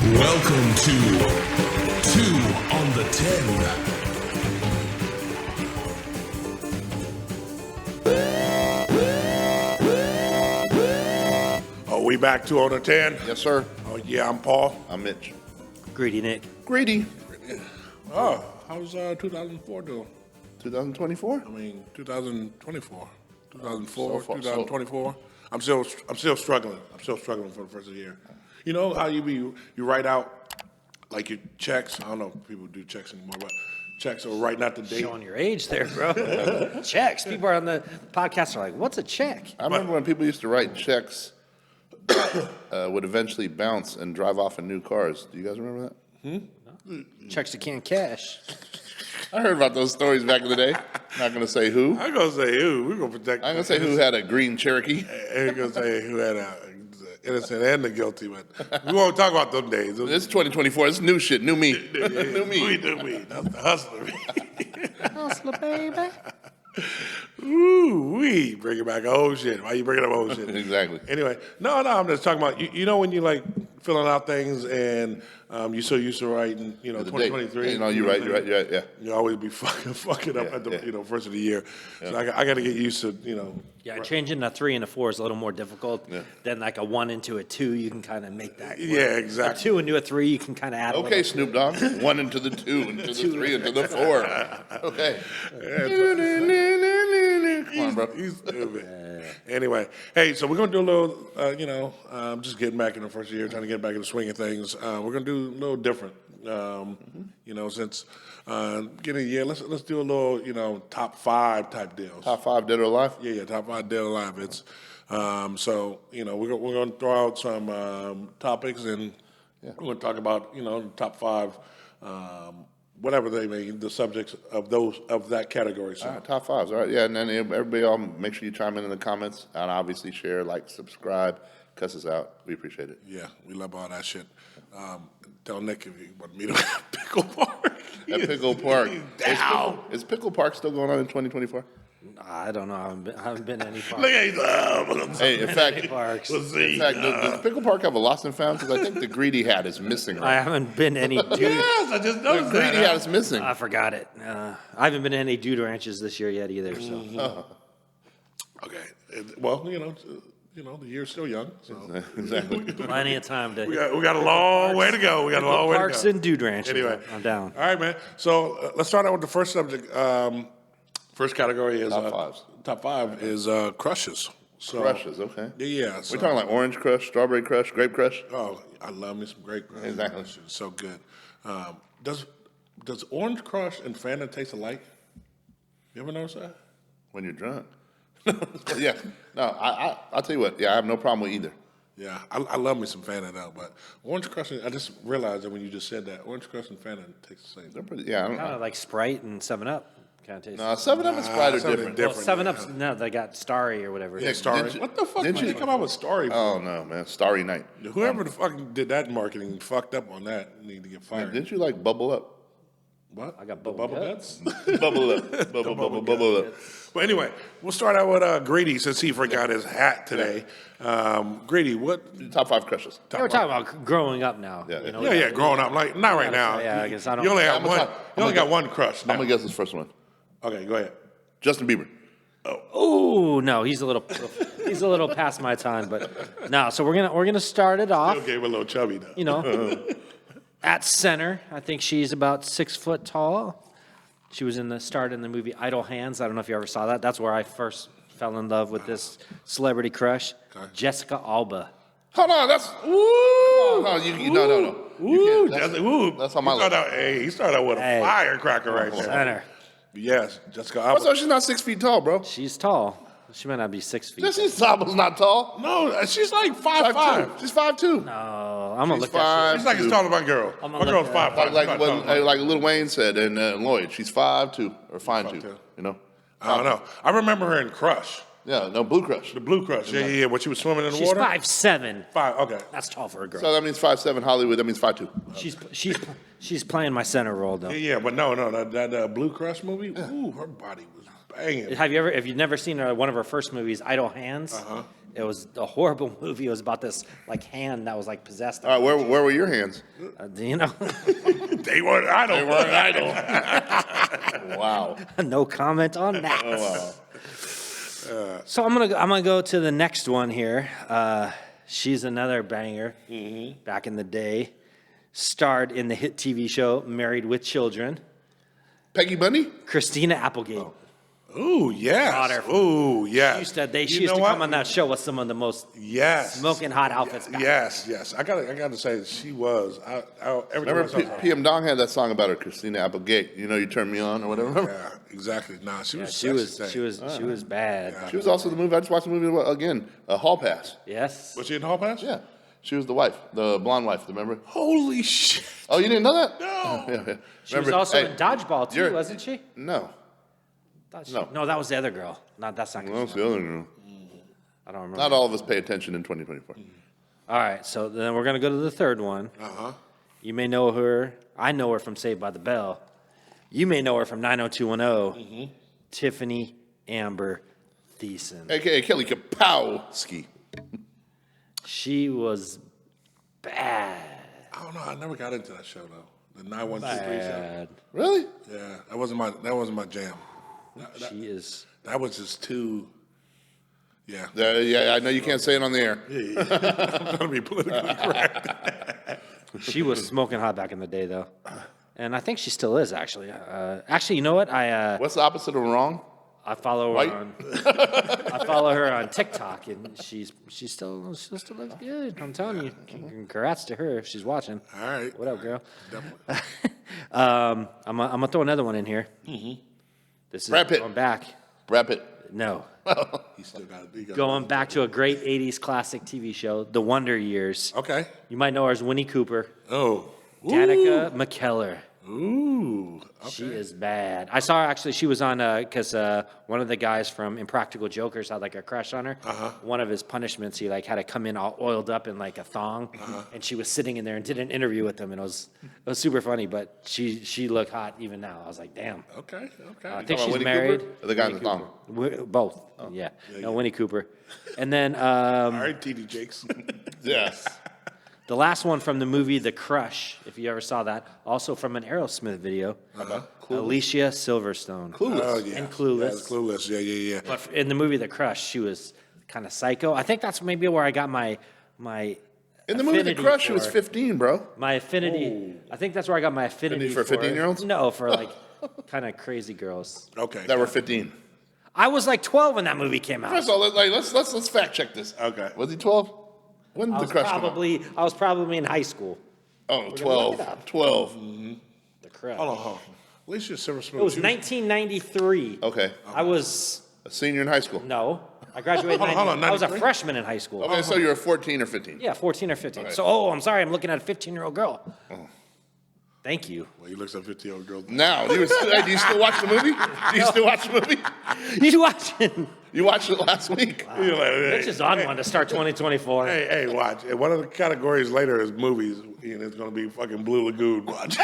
Welcome to 2 on the 10. We back 2 on the 10? Yes, sir. Oh, yeah, I'm Paul. I'm Mitch. Greedy Nick. Greedy. Oh, how's 2004 doing? 2024? I mean, 2024. 2004, So far, 2024. I'm still struggling. I'm still struggling for the first of the year. You know how you write out like your checks? I don't know if people do checks anymore, but checks are writing out the date. Showing your age there, bro. Checks. People are on the podcast are like, what's a check? I remember when people used to write checks would eventually bounce and drive off in new cars. Do you guys remember that? Checks you can't cash. I heard about those stories back in the day. Not going to say who. I'm going to say who. We're going to protect. I'm going to say who had a green Cherokee. I'm going to say who had the innocent and the guilty, but we won't talk about them days. This is 2024. It's new shit. New me. New me. New me. That's the hustler. Hustler, baby. Ooh, bringing back old shit. Why you bringing up old shit? Exactly. Anyway, no, I'm just talking about, you know when you like filling out things and you're so used to writing, 2023. You're right, yeah. You always be fucking up at the first of the year. So I got to get used to, Yeah, changing a 3 and a 4 is a little more difficult than like a 1 into a 2. You can kind of make that work. Yeah, exactly. A 2 into a 3, you can kind of add. Okay, Snoop Dogg. 1 into the 2, into the 3, into the 4. Okay. Come on, bro. He's stupid. Anyway, hey, so we're going to do a little, just getting back in the first year, trying to get back in the swing of things. We're going to do a little different, since getting a year, let's do a little, top 5 type deals. Top 5 dead or alive? Yeah, top 5 dead or alive. It's, we're going to throw out some topics and we're going to talk about, the top 5 whatever they may, the subjects of that category. So. All right, top 5s. All right, yeah, and then everybody, all make sure you chime in the comments and obviously share, like, subscribe, cuss us out. We appreciate it. Yeah, we love all that shit. Tell Nick if you want to meet him at Pickle Park. At Pickle Park. Down. Is Pickle Park still going on in 2024? I don't know. I haven't been to any park. Look at Hey, in fact, parks. We'll see. does Pickle Park have a lost and found? Because I think the greedy hat is missing. I haven't been to any dude. Yes, I just The noticed greedy that. hat is missing. I forgot it. I haven't been to any dude ranches this year yet either. So Okay. Well, the year's still young. So. Exactly. plenty of time to. We got a long way to go. We got a long way to Parks go. and dude ranches. Anyway, I'm down. All right, man. So let's start out with the first subject. First category is Top 5s. Top 5 is crushes. So, Crushes, okay. Yeah. So, We're talking like orange crush, strawberry crush, grape crush. Oh, I love me some grape crush. Exactly. It's so good. Does orange crush and Fanta taste alike? You ever notice that? When you're drunk. Yeah. No, I'll tell you what. Yeah, I have no problem with either. Yeah, I love me some Fanta now, but orange crush. I just realized that when you just said that, orange crush and Fanta taste the same. They're pretty, yeah. I don't Kind know. of like Sprite and 7-Up. Kind of taste. No, 7-Up and Sprite are something different. Well, 7-Up's no, they got Starry or whatever. Yeah, Starry. Didn't you- What the fuck didn't did you you- come out with Starry for? Oh, no, man. Starry Night. Whoever the fuck did that marketing fucked up on that need to get fired. Didn't you like Bubble Up? What? I got The bubble guts. Bubble Up. Bubble Up. But anyway, we'll start out with Grady since he forgot his hat today. Grady, what? Top 5 crushes. We're talking about growing up now. Yeah, you know? Yeah, growing up, like not right now. Yeah, I guess I don't. You only have I'm one. gonna- You only got one crush I'm now. going to guess this first one. Okay, go ahead. Justin Bieber. Oh no, he's a little past my time, but no. So we're gonna start it off. Still gave a little chubby though. You know, at center. I think she's about 6 foot tall. She was in the movie Idle Hands. I don't know if you ever saw that. That's where I first fell in love with this celebrity crush, Jessica Alba. Hold on, that's. Ooh! No. Ooh, That's, Jessica, ooh. that's on my list. He started out with a Hey. firecracker right there. Center. Yes, Jessica What's Alba. up? She's not 6 feet tall, bro. She's tall. She might not be 6 feet. Jessica Alba's not tall. No, she's like 5'5". She's 5'2". Oh, I'm gonna She's look at She's like as tall as my girl. I'm My gonna girl's look at 5'5". Like Lil Wayne said and Lloyd, she's 5'2" or 5'2". 5'2". You know. I don't know. I remember her in Crush, Yeah, no, Blue Crush. the Blue Crush. Yeah. When she was swimming in the She's water. 5'7". Okay. That's tall for a girl. So that means 5'7" Hollywood. That means 5'2". She's playing my center role though. Yeah, but no, that Blue Crush movie. Ooh, her body was banging. Have you never seen one of her first movies, Idle Hands? It was a horrible movie. It was about this like hand that was like possessed. All right, where were your hands? You know, They weren't idle. They weren't idle. Wow. no comment on that. Oh, wow. So I'm gonna go to the next one here. She's another banger. Back in the day, starred in the hit TV show Married with Children. Peggy Bunny? Christina Applegate. Ooh, yes. Daughter. Ooh, yes. She used to come on that show with some of the most smoking hot outfits. Back. Yes. I gotta say that she was. Every time I Remember saw her- PM Dong had that song about her, Christina Applegate. You know, you turn me on or whatever. Yeah, exactly. Nah, she was. She was sexy. she was bad. She was also the movie. I just watched the movie again. Hall Pass. Yes. Was she in Hall Pass? Yeah, she was the wife, the blonde wife. Remember? Holy shit! Oh, you didn't know that? No. Yeah. She was also in Dodgeball too, you're- wasn't she? No, No, that was the other girl. That's not. well, that's the other girl. I don't remember. Not all of us pay attention in 2024. All right, so then we're gonna go to the third one. You may know her. I know her from Saved by the Bell. You may know her from 90210. Tiffany Amber Thiessen. AKA Kelly Kapowski. She was bad. I don't know. I never got into that show though. The 912 show. Bad. Really? Yeah, that wasn't my jam. She is. That was just too. Yeah. Yeah, I know you can't say it on the air. I'm gonna be politically correct. She was smoking hot back in the day, though, and I think she still is actually. Actually, you know what? What's the opposite of wrong? I follow her White? on. I follow her on TikTok, and she still looks good. I'm telling you. Congrats to her if she's watching. All right. What up, girl? Definitely. I'm gonna throw another one in here. This is Brad Pitt. going back. Brad Pitt. No, He still got. going back to a great '80s classic TV show, The Wonder Years. Okay. You might know her as Winnie Cooper. Oh. Danica McKellar. Ooh. Okay. She is bad. I saw her actually. She was on because one of the guys from Impractical Jokers had like a crush on her. One of his punishments, he like had to come in all oiled up in like a thong, and she was sitting in there and did an interview with him, and it was super funny. But she looked hot even now. I was like, damn. Okay. I think about she's Winnie married. Cooper? Or the guy in the thong? Both. Yeah. No, Winnie Cooper. And then All right, TD Jakes. Yes. the last one from the movie The Crush, if you ever saw that, also from an Aerosmith video. Alicia Silverstone. Clueless. Oh yeah. And Clueless. Yeah, Clueless. Yeah. But in the movie The Crush, she was kind of psycho. I think that's maybe where I got my In the movie The affinity Crush, she was for- 15, bro. my affinity. I think that's where I got my affinity For 15-year-olds? No, for like kind of crazy girls. Okay. That were 15. I was like 12 when that movie came out. First of all, let's fact check this. Okay. Was he 12? When did I The was Crush come out? I was probably in high school. Oh, look it 12. up. 12. The Crush. Hold on. Alicia Silverstone. It was 1993. Okay. I was A senior in high school. no. I graduated. Hold on, I was a 93? freshman in high school. Okay, so you're 14 or 15. Yeah, 14 or 15. Okay. So, I'm sorry. I'm looking at a 15-year-old girl. Thank you. Well, he looks at 50-year-old girls. Now, do you still watch the movie? Do you still watch the movie? You watching? You watched it last week. You're like, Mitch is on one to start 2024. Hey, watch. And one of the categories later is movies, and it's going to be fucking Blue Lagoon. Watch.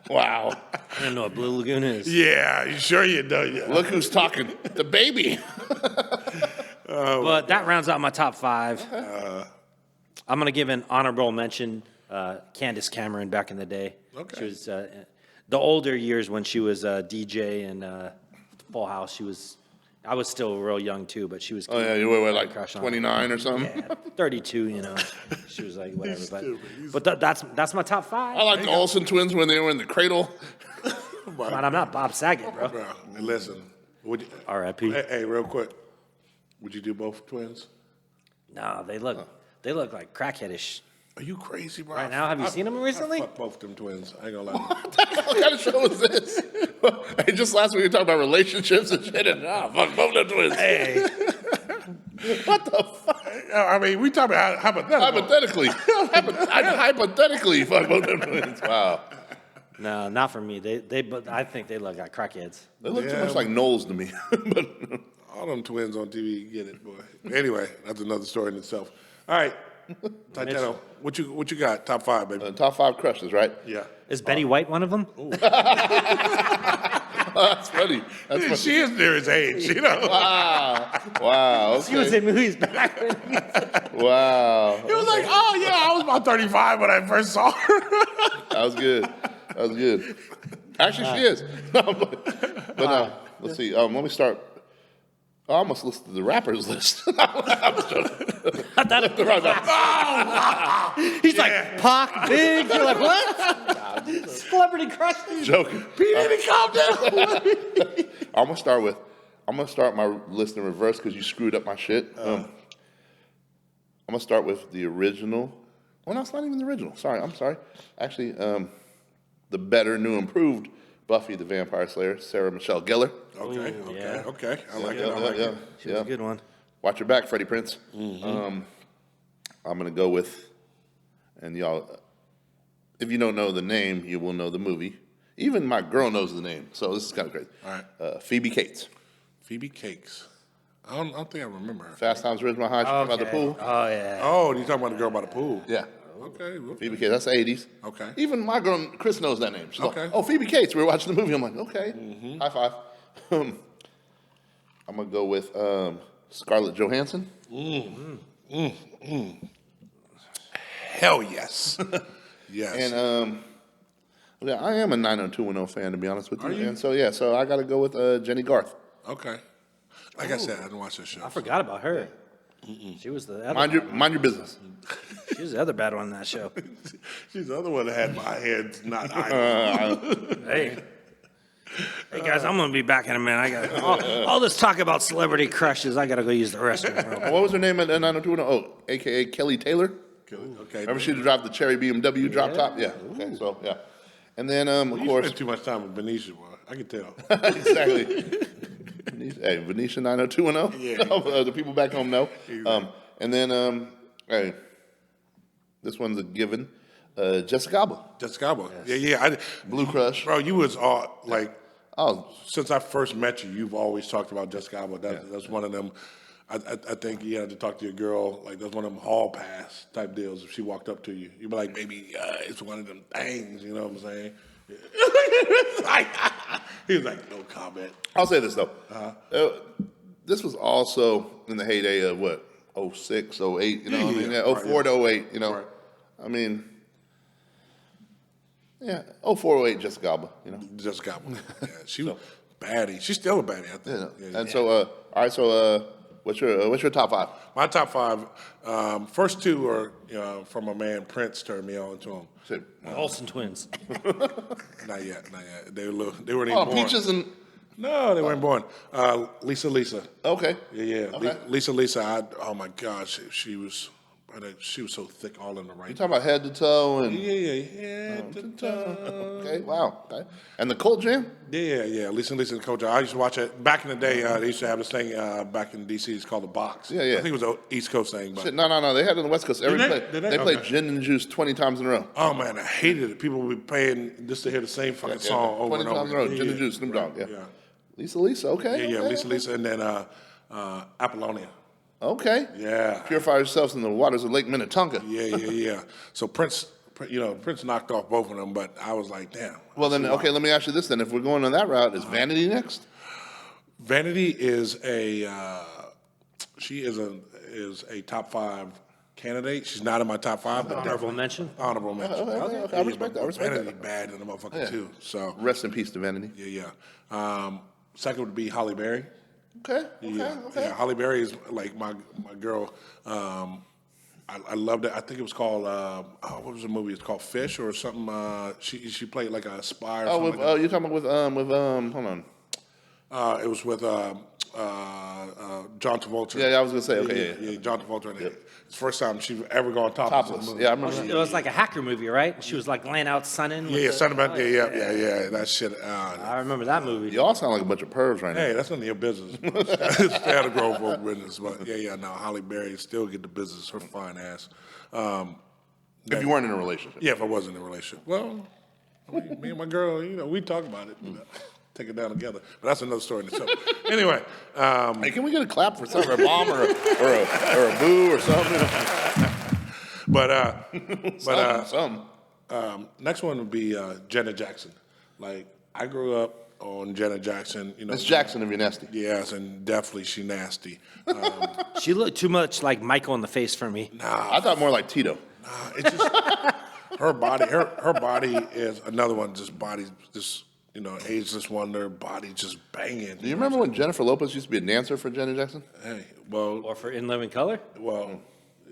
Wow. I don't know what Blue Lagoon is. Yeah, you sure you do? Yeah. Look who's talking. The baby. But that rounds out my top five. I'm going to give an honorable mention, Candace Cameron back in the day. Okay. She was the older years when she was a DJ in Full House. I was still real young too, but she was. Oh, yeah, you were like crush on 29 or something? Yeah, 32, you know. She was like, whatever. But that's my top five. I like the Olsen twins when they were in the cradle. But I'm not Bob Saget, bro. Bro, and listen. Would you, R.I.P. hey, real quick. Would you do both twins? No, they look like crackheadish. Are you crazy, bro? Right now, have you seen them recently? I fuck both them twins. I ain't gonna lie. What kind of show is this? Hey, just last week we were talking about relationships and shit, and fuck both them twins. Hey. What the fuck? I mean, we talking about hypothetical. Hypothetically, fuck both them twins. Wow. No, not for me. But I think they look like crackheads. They look too Yeah. much like Knowles to me. But All them twins on TV get it, boy. Anyway, that's another story in itself. All right, Titano, what you got? Top five, baby. top 5 crushes, right? Yeah. Is Betty White one of them? That's funny. That's funny. She is near his age, you know. Wow. She was Okay. in movies back when. Wow. He was like, oh, yeah, I was about 35 when I first saw her. That was good. That was good. Actually, she is. But let's see. Let me start. I almost listed the rappers list. He's like, Pac, Big. You're like, what? Celebrity crushes? Joking. P. Diddy, calm down. I'm gonna start my list in reverse because you screwed up my shit. I'm gonna start with the original. Well, no, it's not even the original. I'm sorry. Actually, the better, new, improved Buffy the Vampire Slayer, Sarah Michelle Gellar. Okay. I like it. She was a good one. Watch your back, Freddie Prinze. I'm gonna go with, and y'all, if you don't know the name, you will know the movie. Even my girl knows the name, so this is kind of crazy. All right. Phoebe Cates. Phoebe Cakes. I don't think I remember her. Fast Times at Ridgemont High. She came out the pool. Oh, yeah. Oh, you talking about the girl by the pool? Yeah. Okay. Phoebe Cates. That's the 80s. Okay. Even my girl, Chris, knows that name. She's Okay. like, oh, Phoebe Cates. We were watching the movie. I'm like, okay. High five. I'm going to go with Scarlett Johansson. Hell yes. Yes. And yeah, I am a 90210 fan, to be honest with you. Are you? And so I got to go with Jenny Garth. Okay. Like I said, I didn't watch that show. I forgot about her. She was the other Mind your business. She was the other bad one in that show. She's the other one that had my head not idle. Hey. Hey, guys, I'm going to be back in a minute. I got all this talk about celebrity crushes. I got to go use the restroom. What was her name at 90210? Oh, a.k.a. Kelly Taylor. Okay. Remember she drive the cherry BMW drop top? Yeah. Okay, so, yeah. And then, of You course... spent too much time with Benicia, boy. I can tell. Exactly. Hey, Venetia 90210. Yeah. The people back home know. And then, hey, this one's a given. Jessica Alba. Jessica Alba. Yeah. Blue Crush. Bro, you was all, like, Oh, since I first met you, you've always talked about Jessica Alba. That's one of them. I think you had to talk to your girl. Like, that's one of them hall pass type deals. If she walked up to you, you'd be like, "Baby, it's one of them things." You know what I'm saying? He was like, "No comment." I'll say this, though. This was also in the heyday of, what, 06, 08, you know what I mean? Yeah, 04 to 08, you know. Right. I mean, yeah, 04, 08, Jessica Alba, you know. Jessica Alba. Yeah, she was baddie. She's still a baddie, I think. Yeah. And so, all right, so what's your top five? My top five, first two are from my man Prince turned me on to him. Say, Olsen twins. Not yet. They weren't even born. Peaches and... No, they weren't born. Lisa. Okay. Yeah. Okay. Lisa. Oh my gosh, she was so thick, all in the right. You talking about head to toe and... Yeah. Okay, wow. Okay. And the Cold Jam? Yeah. Lisa and Coach. I used to watch it back in the day. They used to have this thing back in D.C. It's called the Box. Yeah. I think it was an East Coast thing. But Shit, no. They had it on the West Coast. Did they? They played Okay. Gin and Juice 20 times in a row. oh man, I hated it. People would be paying just to hear the same fucking song over 20 and over. times in a row. Gin and Juice, Snoop Dogg. Yeah. Lisa. Okay. Yeah. Okay. Lisa, and then Apollonia. Okay. Yeah. Purify yourselves in the waters of Lake Minnetonka. Yeah. So Prince knocked off both of them, but I was like, damn. Well, then, okay, let me ask you this then. If we're going on that route, is Vanity next? Vanity is she is a top 5 candidate. She's not in my top 5, but Honorable mention. honorable mention. Okay. I respect that. Vanity bad in the motherfucker too. So Rest in peace to Vanity. yeah. Second would be Holly Berry. Okay. Yeah, Holly Berry is like my girl. I loved it. I think it was called what was the movie? It's called Fish or something. She played like a spy or Oh, something. Like you're talking about with hold on. it was with John Travolta. Yeah, I was gonna say. Okay, yeah. John Travolta. It's the first time she's ever gone topless. in a Topless. movie. Yeah, I remember. It was like a hacker movie, right? She was like laying out sunning. Yeah, sentiment. Yeah. That shit. I remember that movie. Y'all sound like a bunch of pervs right now. Hey, that's none of your business. It's fair to grow folk business, but no, Holly Berry still get the business. Her fine ass. If you weren't in a relationship. Yeah, if I wasn't in a relationship. Well, me and my girl, we talk about it. Take it down together. But that's another story in itself. Anyway. Hey, can we get a clap for something, or a bomb, or a boo, or something? But Something. next one would be Janet Jackson. Like, I grew up on Janet Jackson. You know, Miss Jackson, if you're nasty. Yes, and definitely she nasty. She looked too much like Michael in the face for me. I thought more like Tito. It's just her body. Her body is another one. Just body, just ageless wonder. Body just banging. Do you remember when Jennifer Lopez used to be a dancer for Janet Jackson? Hey, well, Or for In Living Color? well,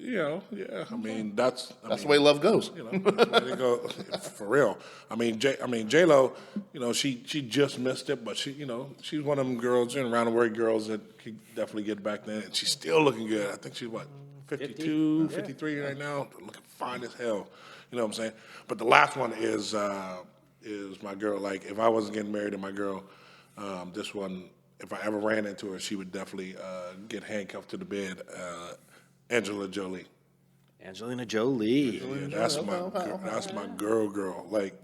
yeah. I mean, that's That's the way love goes. Way to go, for real. I mean, J Lo. She just missed it, but she's one of them girls, around the world girls that could definitely get back then, and she's still looking good. I think she's 52, 53 right now, looking fine as hell. You know what I'm saying? But the last one is my girl. Like, if I wasn't getting married to my girl, this one, if I ever ran into her, she would definitely get handcuffed to the bed. Angela Jolie. Angelina Jolie. Yeah, that's my girl. Like,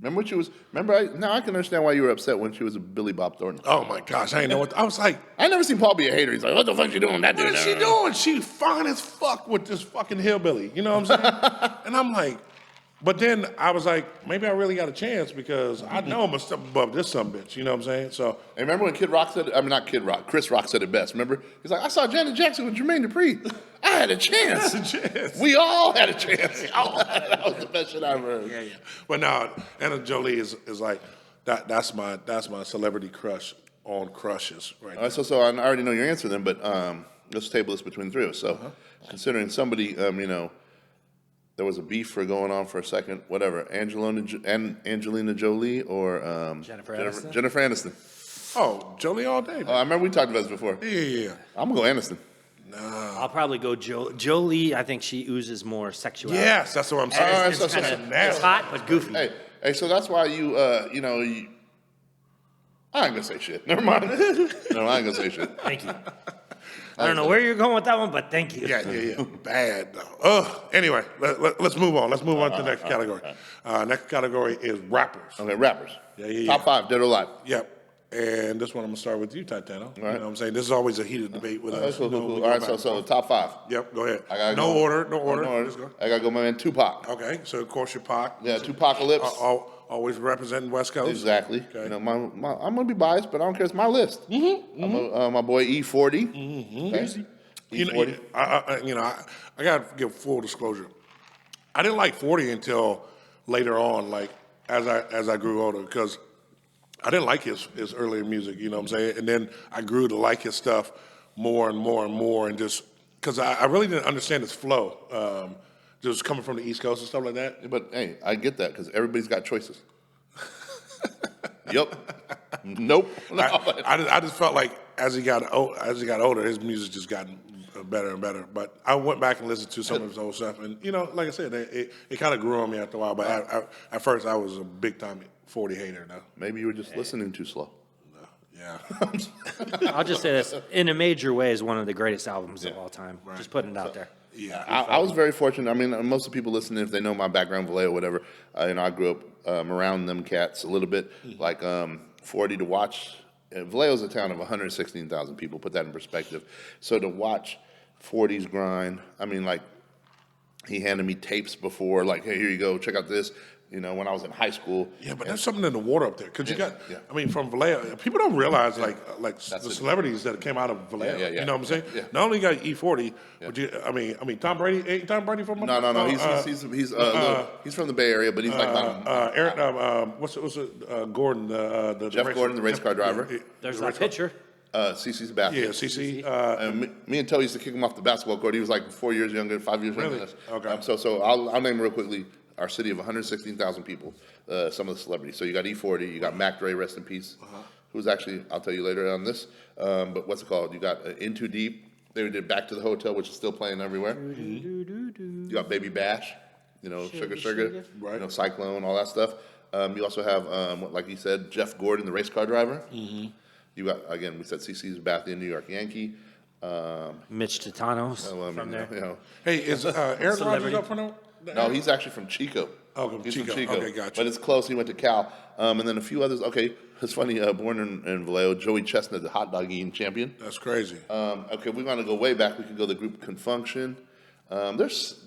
Remember when she was? Now I can understand why you were upset when she was a Billy Bob Thornton. oh my gosh, I didn't know what I was like. I never seen Paul be a hater. He's like, what the fuck you doing that? What is she doing? She fine as fuck with this fucking hillbilly. You know what I'm saying? And I'm like, but then I was like, maybe I really got a chance because I know I'm a step above this some bitch. You know what I'm saying? So Hey, remember when Kid Rock said? I mean, not Kid Rock. Chris Rock said it best. Remember? He's like, I saw Janet Jackson with Jermaine Dupri. I had a chance. that's a chance. We all had a chance. That was the best shit I ever heard. Yeah. But now Anna Jolie is like that's my celebrity crush on crushes right All right, so I already know your answer then, but let's table this between the three of us. So, considering somebody, there was a beef for going on for a second, whatever, Angelina Jolie or Jennifer Aniston? Jennifer Aniston. Oh, Jolie all day. I remember we talked about this before. Yeah. I'm gonna go Aniston. I'll probably go Jolie. I think she oozes more sexuality. Yes, that's what I'm saying. All right, It's, so- it's hot but goofy. Hey, so that's why you, I ain't gonna say shit. Never mind. No, I ain't gonna say shit. Thank you. I don't know where you're going with that one, but thank you. Yeah. Bad though. Anyway, let's move on. Let's move on to the next category. Next category is rappers. Okay, rappers. Yeah. Top 5, dead or alive. Yep. And this one I'm gonna start with you, Titano. You know what I'm saying? This is always a heated debate with us. Cool. we All go right, back. so top 5. Yep, go ahead. I gotta No go. order. Just go. I gotta go, my man Tupac. Okay, so of course your Pac. Yeah, Tupacalypse. Always representing West Coast. Exactly. Okay. I'm gonna be biased, but I don't care. It's my list. My boy E40. Okay. E40. I gotta give full disclosure. I didn't like 40 until later on, like as I grew older, because I didn't like his earlier music. You know what I'm saying? And then I grew to like his stuff more and more, and just because I really didn't understand his flow. Just coming from the East Coast and stuff like that. But hey, I get that because everybody's got choices. Yup. Nope. No. I just felt like as he got older, his music just got better and better. But I went back and listened to some of his old stuff, and like I said, it kind of grew on me after a while. But at first, I was a big time 40 hater. Now, Maybe you were just listening too slow. yeah, I'll just say this: in a major way, is one of the greatest albums of all time. Just putting it out there. yeah. I was very fortunate. I mean, most of the people listening, if they know my background, Vallejo, whatever, I grew up around them cats a little bit, like 40 to watch. Vallejo's a town of 116,000 people. Put that in perspective. So to watch 40's grind, I mean, like he handed me tapes before, like, hey, here you go, check out this. When I was in high school. Yeah, but there's something in the water up there because you got. Yeah. I mean, from Vallejo, people don't realize like the it. celebrities that came out of Vallejo. Yeah. You know what I'm saying? Yeah. Not only got E40, but I mean, Tom Brady. Ain't Tom Brady from? No. He's from the Bay Area, but he's like Aaron. What's it? Gordon. Jeff Gordon, the race car driver. There's that picture. CC Sebastian. Yeah, CC. And me and Toe used to kick him off the basketball court. He was like 4 years younger, 5 years younger Really? than us. Okay. So I'll name real quickly our city of 116,000 people, some of the celebrities. So you got E40, you got Mac Dre, rest in peace, who's actually, I'll tell you later on this, but what's it called? You got In Too Deep. They did Back to the Hotel, which is still playing everywhere. You got Baby Bash, Sugar, Right. Cyclone, all that stuff. You also have, like you said, Jeff Gordon, the race car driver. You got, again, we said CC Sabathia, New York Yankee. Mitch Titanos from there. Hey, is Aaron Rodgers Celebrity. up for no? No, he's actually from Chico. Oh, from He's Chico. from Chico. Okay, gotcha. But it's close. He went to Cal. And then a few others. Okay, it's funny. Born in Vallejo, Joey Chestnut, the hot dog eating champion. That's crazy. Okay, we want to go way back. We could go the group Confunction. There's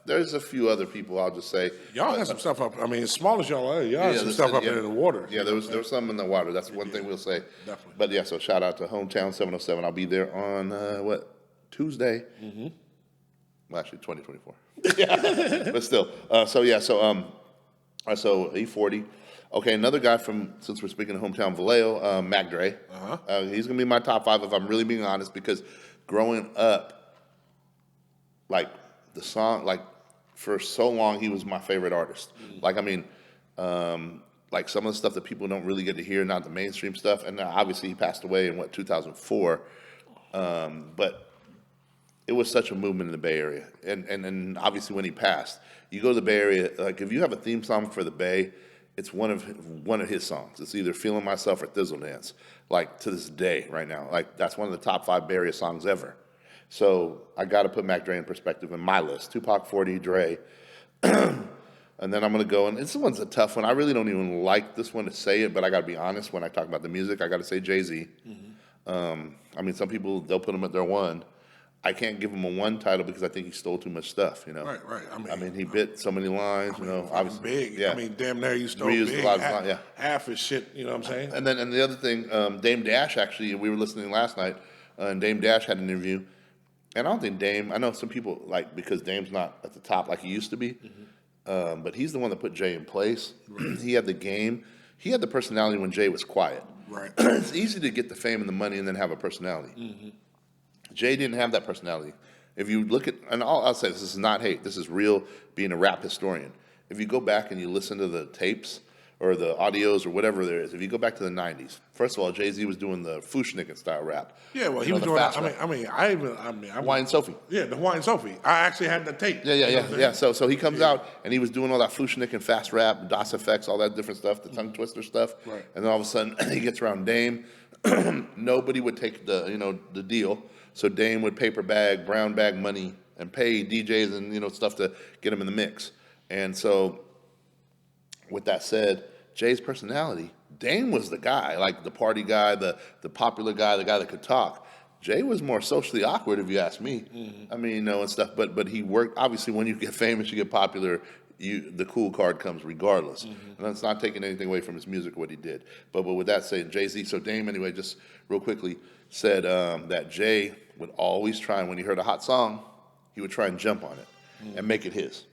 there's a few other people. I'll just say Y'all had some stuff up. I mean, as small as y'all are, y'all had some stuff up in the water. Yeah, there was some in the water. That's one thing we'll say. Definitely. But yeah, so shout out to Hometown 707. I'll be there on Tuesday. Well, actually 2024. Yeah, but still. So E40. Okay, another guy since we're speaking of Hometown, Vallejo, Mac Dre. He's gonna be my top 5 if I'm really being honest, because growing up, like the song, like for so long, he was my favorite artist. Like, I mean, like some of the stuff that people don't really get to hear, not the mainstream stuff. And obviously he passed away in 2004. But it was such a movement in the Bay Area. And obviously when he passed, you go to the Bay Area, like if you have a theme song for the Bay, it's one of his songs. It's either Feeling Myself or Thizzle Dance. Like to this day right now, like that's one of the top 5 Bay Area songs ever. So I got to put Mac Dre in perspective in my list. Tupac, 40, Dre. And then I'm going to go, and this one's a tough one. I really don't even like this one to say it, but I got to be honest. When I talk about the music, I got to say Jay-Z. I mean, some people, they'll put him at their 1. I can't give him a 1 title because I think he stole too much stuff, you know. Right. I mean, he bit so many lines, you know. Obviously, big. Yeah. I mean, damn near you stole Reused big. a lot of lines, yeah. Half his shit, you know what I'm saying? And the other thing, Dame Dash, actually, we were listening last night, and Dame Dash had an interview. And I don't think Dame, I know some people, like, because Dame's not at the top like he used to be, but he's the one that put Jay in place. He had the game. He had the personality when Jay was quiet. Right. It's easy to get the fame and the money and then have a personality. Jay didn't have that personality. If you look at, and I'll say this is not hate, this is real being a rap historian. If you go back and you listen to the tapes or the audios or whatever there is, if you go back to the 90s, first of all, Jay-Z was doing the Fushnicken style rap. Yeah, well, he You know, was the doing that. fast rap. I Hawaiian Sophie. Yeah, the Hawaiian Sophie. I actually had the tape. Yeah. So he comes out and he was doing all that Fushnicken fast rap, DOS effects, all that different stuff, the tongue twister stuff. Right. And then all of a sudden he gets around Dame. Nobody would take the deal. So Dame would paper bag, brown bag money and pay DJs and stuff to get him in the mix. And so with that said, Jay's personality, Dame was the guy, like the party guy, the popular guy, the guy that could talk. Jay was more socially awkward, if you ask me. I mean, and stuff. But he worked. Obviously, when you get famous, you get popular. The cool card comes regardless. And that's not taking anything away from his music or what he did. But with that said, Jay-Z. So Dame, anyway, just real quickly said that Jay would always try, when he heard a hot song, he would try and jump on it and make it his.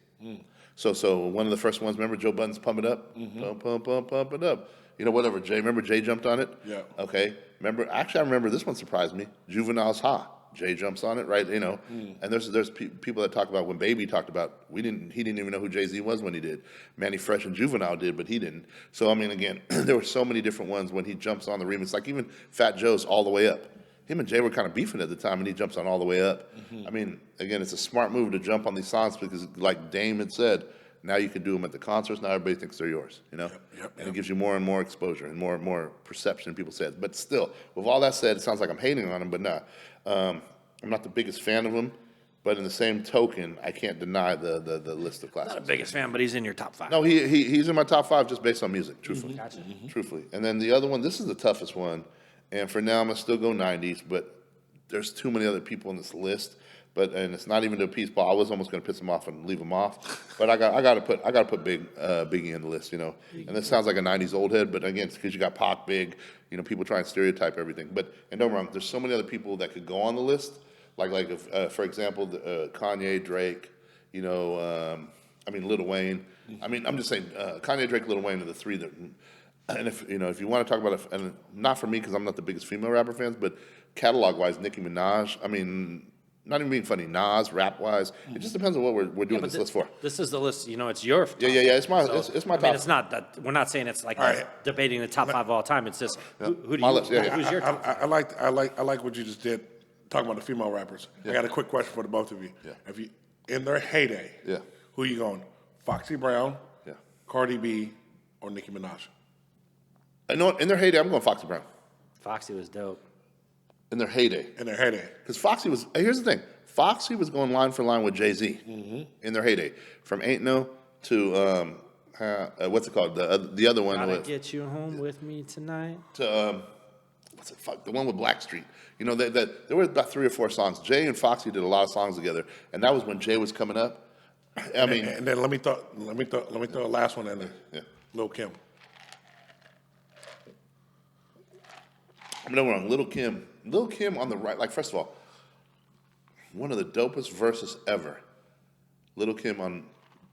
So one of the first ones, remember Joe Budden's Pump It Up? Pump it up. Whatever, Jay, remember Jay jumped on it? Yeah. Okay. I remember this one surprised me. Juvenile's Ha. Jay jumps on it, right? And there's people that talk about when Baby talked about, he didn't even know who Jay-Z was when he did. Manny Fresh and Juvenile did, but he didn't. So, I mean, again, there were so many different ones when he jumps on the remix, like even Fat Joe's All the Way Up. Him and Jay were kind of beefing at the time, and he jumps on All the Way Up. I mean, again, it's a smart move to jump on these songs because, like Dame had said, now you can do them at the concerts. Now everybody thinks they're yours, And it gives you more and more exposure and more perception, people say. But still, with all that said, it sounds like I'm hating on him, but nah. I'm not the biggest fan of him, but in the same token, I can't deny the list of classics. Not the biggest fan, but he's in your top 5. No, he's in my top 5 just based on music, truthfully. Gotcha. Truthfully. And then the other one, this is the toughest one, and for now I'm going to still go 90s, but there's too many other people on this list. And it's not even to appease Paul. I was almost going to piss him off and leave him off, but I got to put Biggie in the list, And this sounds like a '90s old head, but again, it's because you got Pac, Big, people try and stereotype everything. And don't get me wrong, there's so many other people that could go on the list, like if, for example, Kanye, Drake, Lil Wayne. I mean, I'm just saying, Kanye, Drake, Lil Wayne are the 3 that. And if you want to talk about and not for me because I'm not the biggest female rapper fans, but catalog-wise, Nicki Minaj. I mean. Not even being funny, Nas, rap-wise. It just depends on what we're doing this list for. This is the list, it's your top. Yeah. It's my top. I mean, it's not that, we're not saying it's like debating the top 5 of all time. It's just, who's your top 5? I like what you just did, talking about the female rappers. I got a quick question for the both of you. Yeah. If you in their heyday, who you going? Foxy Brown, Cardi B, or Nicki Minaj? In their heyday, I'm going Foxy Brown. Foxy was dope. In their heyday. Because Foxy was, here's the thing. Foxy was going line for line with Jay-Z in their heyday. From Ain't No to, what's it called? The other one. Gotta get you home with me tonight. To, what's it? Fuck, the one with Blackstreet. There were about 3 or 4 songs. Jay and Foxy did a lot of songs together. And that was when Jay was coming up. I mean, And then let me throw a last one in there. yeah. Lil Kim. I'm not wrong. Little Kim on the right. Like, first of all, one of the dopest verses ever. Little Kim on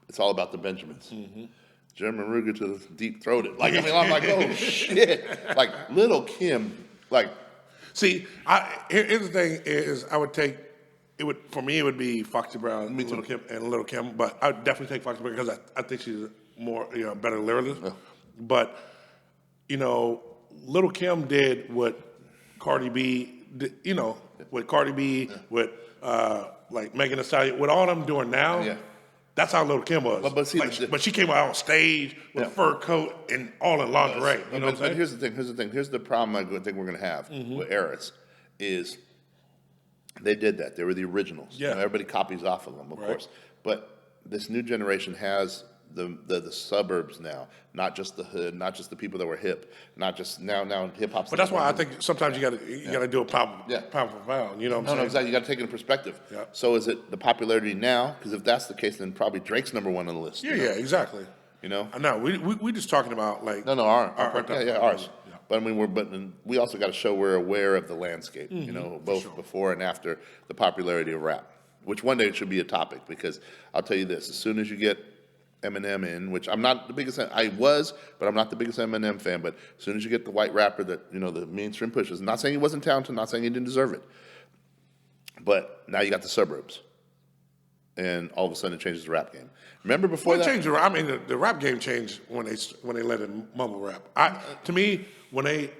"It's All About the Benjamins." Mm-hmm. German Ruger to the deep throated. Like, I mean, I'm like, oh shit. Like, Little Kim. Like, See, here's the thing: is I would take it would for me it would be Foxy Brown, Little Kim, but I would definitely take Foxy Brown because I think she's more better lyricist. Yeah. But Little Kim did what Cardi B did, what Cardi B, with like Megan Thee Stallion, what all them doing now. Yeah. That's how Little Kim was. But see, but she came out on stage with a fur coat and all in lingerie. You know what I'm saying? But here's the thing. Here's the problem I think we're going to have with Eris is they did that. They were the originals. Yeah. Everybody copies off of them, of course. But this new generation has the suburbs now, not just the hood, not just the people that were hip, not just now hip hop's. But that's why I think sometimes you got to do a pound for pound. You know what I'm saying? No, exactly. You got to take it in perspective. Yeah. So is it the popularity now? Because if that's the case, then probably Drake's number one on the list. Yeah, exactly. You know? No, we just talking about like Ours. Yeah. But I mean, we also got to show we're aware of the landscape. You know, both before and after the popularity of rap. Which one day it should be a topic, because I'll tell you this: as soon as you get Eminem in, which I'm not the biggest, I was, but I'm not the biggest Eminem fan. But as soon as you get the white rapper that the mainstream pushes, not saying he wasn't talented, not saying he didn't deserve it, but now you got the suburbs, and all of a sudden it changes the rap game. Remember before that? Changed I mean, the rap game changed when they let it mumble rap. To me, when they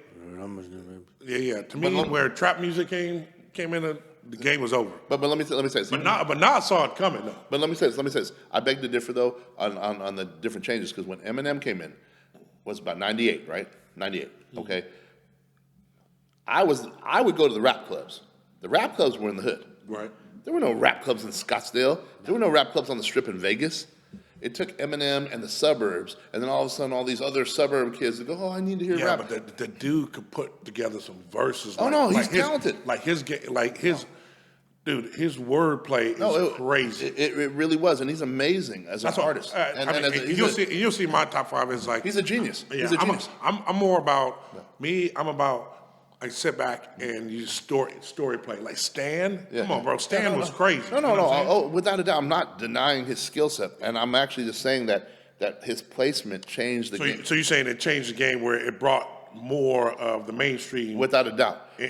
to me where trap music came in, the game was over. But let me say this. But now I saw it coming though. But let me say this. I beg to differ though on the different changes, because when Eminem came in, was about 98, right? 98. Okay. I would go to the rap clubs. The rap clubs were in the hood. Right. There were no rap clubs in Scottsdale. There were no rap clubs on the Strip in Vegas. It took Eminem and the suburbs, and then all of a sudden, all these other suburb kids would go, "Oh, I need to hear rap." Yeah, but the dude could put together some verses. Oh, no, he's talented. Dude, his wordplay is crazy. It really was, and he's amazing as an artist. You'll see my top five is like he's a genius. Yeah, he's a genius. I'm more about me. I'm about I sit back and you story play like Stan. Yeah. Come on, bro. Stan was crazy. No. Oh, without a doubt, I'm not denying his skill set, and I'm actually just saying that his placement changed the game. So you're saying it changed the game where it brought more of the mainstream, without a doubt, to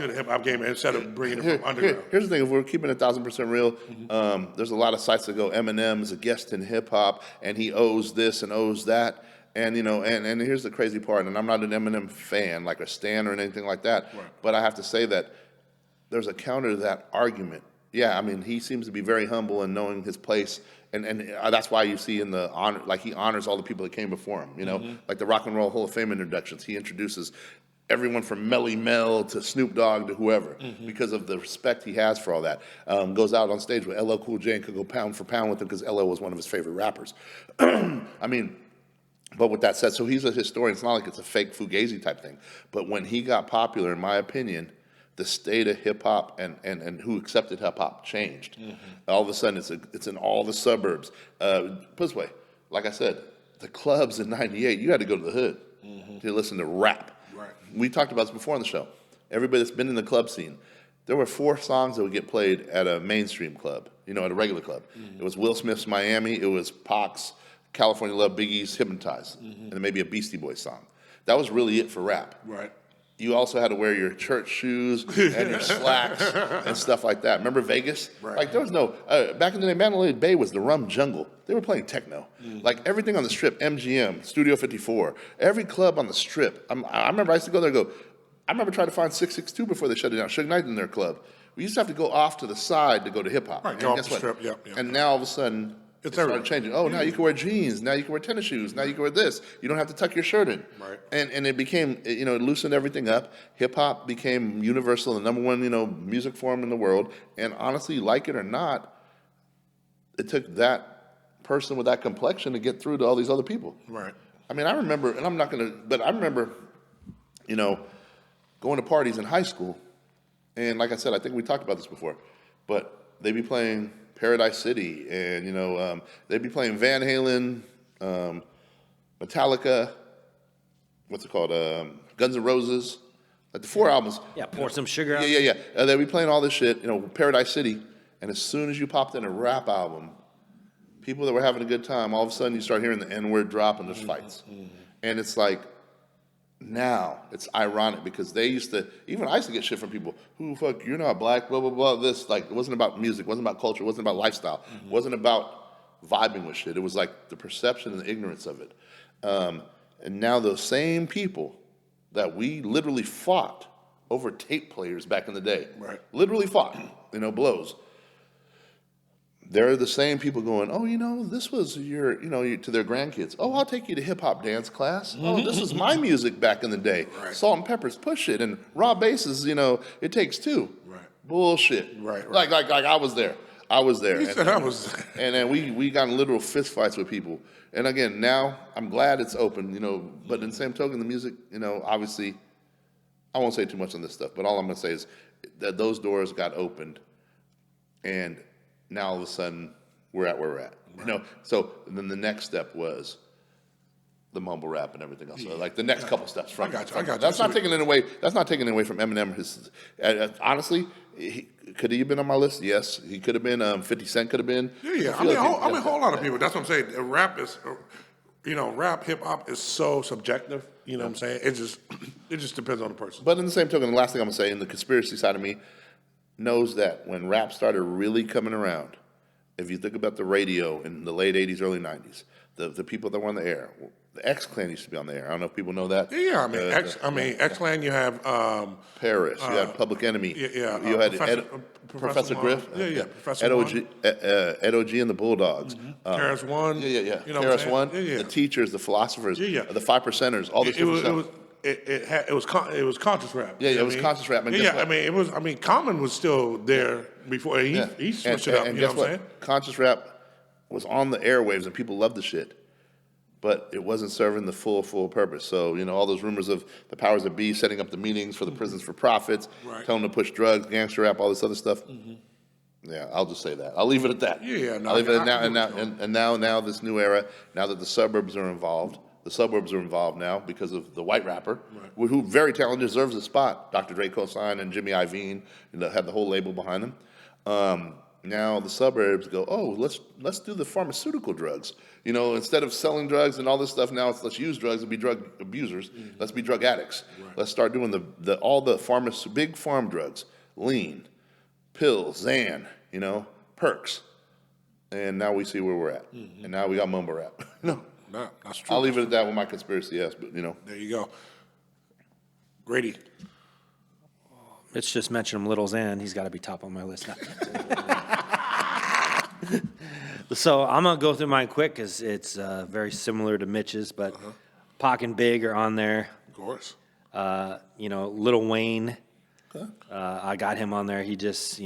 the hip hop game instead of bringing it from underground. Here's the thing: if we're keeping it 1,000% real, there's a lot of sites that go Eminem is a guest in hip hop, and he owes this and owes that. And and here's the crazy part, and I'm not an Eminem fan, like a stan or anything like that, right. But I have to say that there's a counter to that argument. Yeah, I mean, he seems to be very humble and knowing his place, and that's why you see in the honor, like he honors all the people that came before him. Like the Rock and Roll Hall of Fame introductions, he introduces everyone from Melly Mel to Snoop Dogg to whoever, because of the respect he has for all that. Goes out on stage with LL Cool J and could go pound for pound with him because LL was one of his favorite rappers. I mean. But with that said, so he's a historian. It's not like it's a fake Fugazi type thing. But when he got popular, in my opinion, the state of hip hop and who accepted hip hop changed. All of a sudden, it's in all the suburbs. Put it this way, like I said, the clubs in '98, you had to go to the hood to listen to rap. Right. We talked about this before on the show. Everybody that's been in the club scene, there were 4 songs that would get played at a mainstream club, at a regular club. It was Will Smith's Miami. It was Pac's California Love, Biggie's Hypnotize, and then maybe a Beastie Boys song. That was really it for rap. Right. You also had to wear your church shoes and your slacks and stuff like that. Remember Vegas? Right. Like there was no, back in the day, Mandalay Bay was the rum jungle. They were playing techno. Like everything on the Strip, MGM, Studio 54, every club on the Strip. I remember I used to go there and go, I remember trying to find 662 before they shut it down, Suge Knight in their club. We used to have to go off to the side to go to hip hop. Right, go off the Strip, yep. And now all of a sudden, it started changing. Oh, now you can wear jeans. Now you can wear tennis shoes. Now you can wear this. You don't have to tuck your shirt in. Right. And it became, it loosened everything up. Hip hop became universal, the number one, music form in the world. And honestly, like it or not, it took that person with that complexion to get through to all these other people. Right. I mean, I remember, and I'm not going to, but I remember, going to parties in high school. And like I said, I think we talked about this before, but they'd be playing Paradise City, and they'd be playing Van Halen, Metallica, what's it called, Guns N' Roses, like the 4 albums. Yeah, pour some sugar on. Yeah. They'd be playing all this shit, Paradise City, and as soon as you popped in a rap album, people that were having a good time, all of a sudden you start hearing the N-word drop and there's fights. And it's like, now it's ironic because they used to, even I used to get shit from people, who fuck, you're not black, blah, blah, blah, this. Like, it wasn't about music, it wasn't about culture, it wasn't about lifestyle, it wasn't about vibing with shit. It was like the perception and the ignorance of it. And now those same people that we literally fought over tape players back in the day, literally fought, blows. They're the same people going, oh, this was your, to their grandkids. Oh, I'll take you to hip-hop dance class. Oh, this was my music back in the day. Salt and Pepper's Push It, and Raw Basses, It Takes Two. Bullshit. Like I was there. You said I was there. And then we got in literal fist fights with people. And again, now I'm glad it's open, but in the same token, the music, obviously, I won't say too much on this stuff, but all I'm going to say is that those doors got opened, and now all of a sudden we're at where we're at. So then the next step was the mumble rap and everything else. So like the next couple steps from I got you. That's not taking it away. That's not taking it away from Eminem. Honestly, could he have been on my list? Yes, he could have been. 50 Cent could have been. Yeah. I mean, a whole lot of people. That's what I'm saying. Rap is, rap, hip hop is so subjective. You know what I'm saying? It just depends on the person. But in the same token, the last thing I'm gonna say, in the conspiracy side of me, knows that when rap started really coming around, if you think about the radio in the late 80s, early 90s, the people that were on the air, the X-Clan used to be on the air. I don't know if people know that. Yeah, X-Clan, you have... Paris, you had Public Enemy. Yeah. You had Professor Griff. Yeah, Professor Ed O.G. and the Bulldogs. Karis One. Yeah. You know Karis One, Yeah. the teachers, the philosophers, Yeah. the 5 Percenters, all this different stuff. It was conscious rap. Yeah, it was conscious rap. And guess what? Common was still there before he switched it up. And you know guess what I'm saying? Conscious rap was on the airwaves and people loved the shit, but it wasn't serving the full purpose. So all those rumors of the powers that be setting up the meetings for the prisons for profits, telling them to push drugs, gangster rap, all this other stuff. Yeah, I'll just say that. I'll leave it at that. Yeah, I'll leave it at now this new era. Now that the suburbs are involved. The suburbs are involved now because of the white rapper, who very talented, deserves a spot. Dr. Dre co-signed and Jimmy Iovine had the whole label behind him. Now the suburbs go, oh, let's do the pharmaceutical drugs. Instead of selling drugs and all this stuff, now let's use drugs and be drug abusers. Let's be drug addicts. Let's start doing all the big farm drugs, lean, pills, Xan, perks. And now we see where we're at. And now we got mumble rap. No, that's true. I'll leave it at that with my conspiracy, yes, but There you go. Grady. Mitch just mentioned him, Little Xan. He's got to be top on my list now. So I'm going to go through mine quick because it's very similar to Mitch's, but Pac and Big are on there. Of course. Lil Wayne. I got him on there. He just,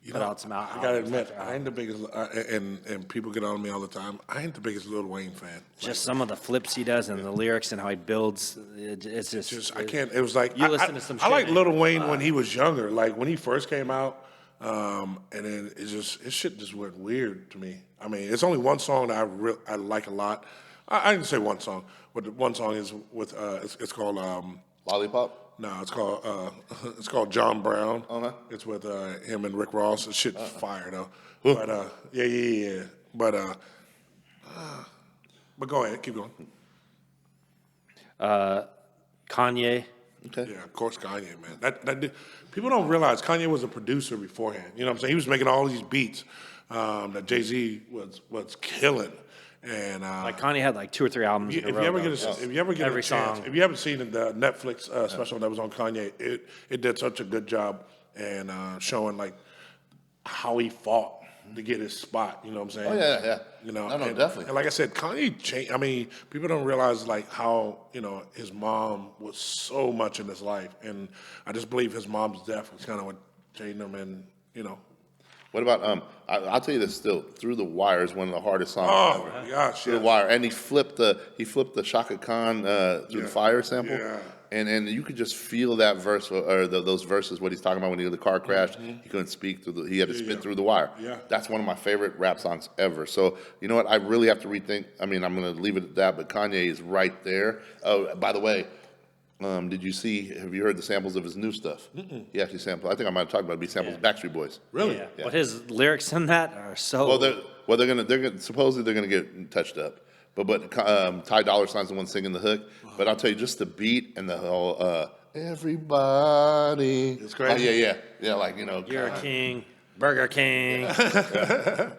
put out some out. I gotta admit, I ain't the biggest, and people get on me all the time. I ain't the biggest Lil Wayne fan. Just some of the flips he does and the lyrics and how he builds. It's just I can't. It was like you listen to some. I like Lil Wayne when he was younger, like when he first came out, and then his shit just went weird to me. I mean, it's only one song that I like a lot. I didn't say one song, but the one song is with it's called Lollipop? No, it's called John Brown. Okay. It's with him and Rick Ross. The shit's fire though. But yeah. But go ahead, keep going. Kanye. Okay. Yeah, of course, Kanye, man. People don't realize Kanye was a producer beforehand. You know what I'm saying? He was making all these beats that Jay-Z was killing. And Like Kanye had like 2 or 3 albums. if you ever get Every a chance, song. if you haven't seen the Netflix special that was on Kanye, it did such a good job and showing like how he fought to get his spot. You know what I'm saying? Oh yeah. No, definitely. And like I said, Kanye changed. I mean, people don't realize like how his mom was so much in his life, and I just believe his mom's death was kind of what changed him. And What about I'll tell you this still. Through the Wire is one of the hardest songs oh ever. my gosh, Through the Wire, and he flipped the Shaka Khan through the fire sample. Yeah. And you could just feel that verse or those verses, what he's talking about when he had the car crash. He couldn't speak he had to spit through the wire. Yeah. That's one of my favorite rap songs ever. So you know what? I really have to rethink. I mean, I'm going to leave it at that. But Kanye is right there. Oh, by the way, have you heard the samples of his new stuff? He actually sampled. I think I might have talked about it. He samples Backstreet Boys. Really? Yeah. Yeah. But his lyrics in that are so. Well, they're gonna supposedly they're gonna get touched up. But Ty Dolla $ign's the one singing the hook. But I'll tell you, just the beat and the whole everybody. It's crazy. Yeah. Like You're a king, Burger King.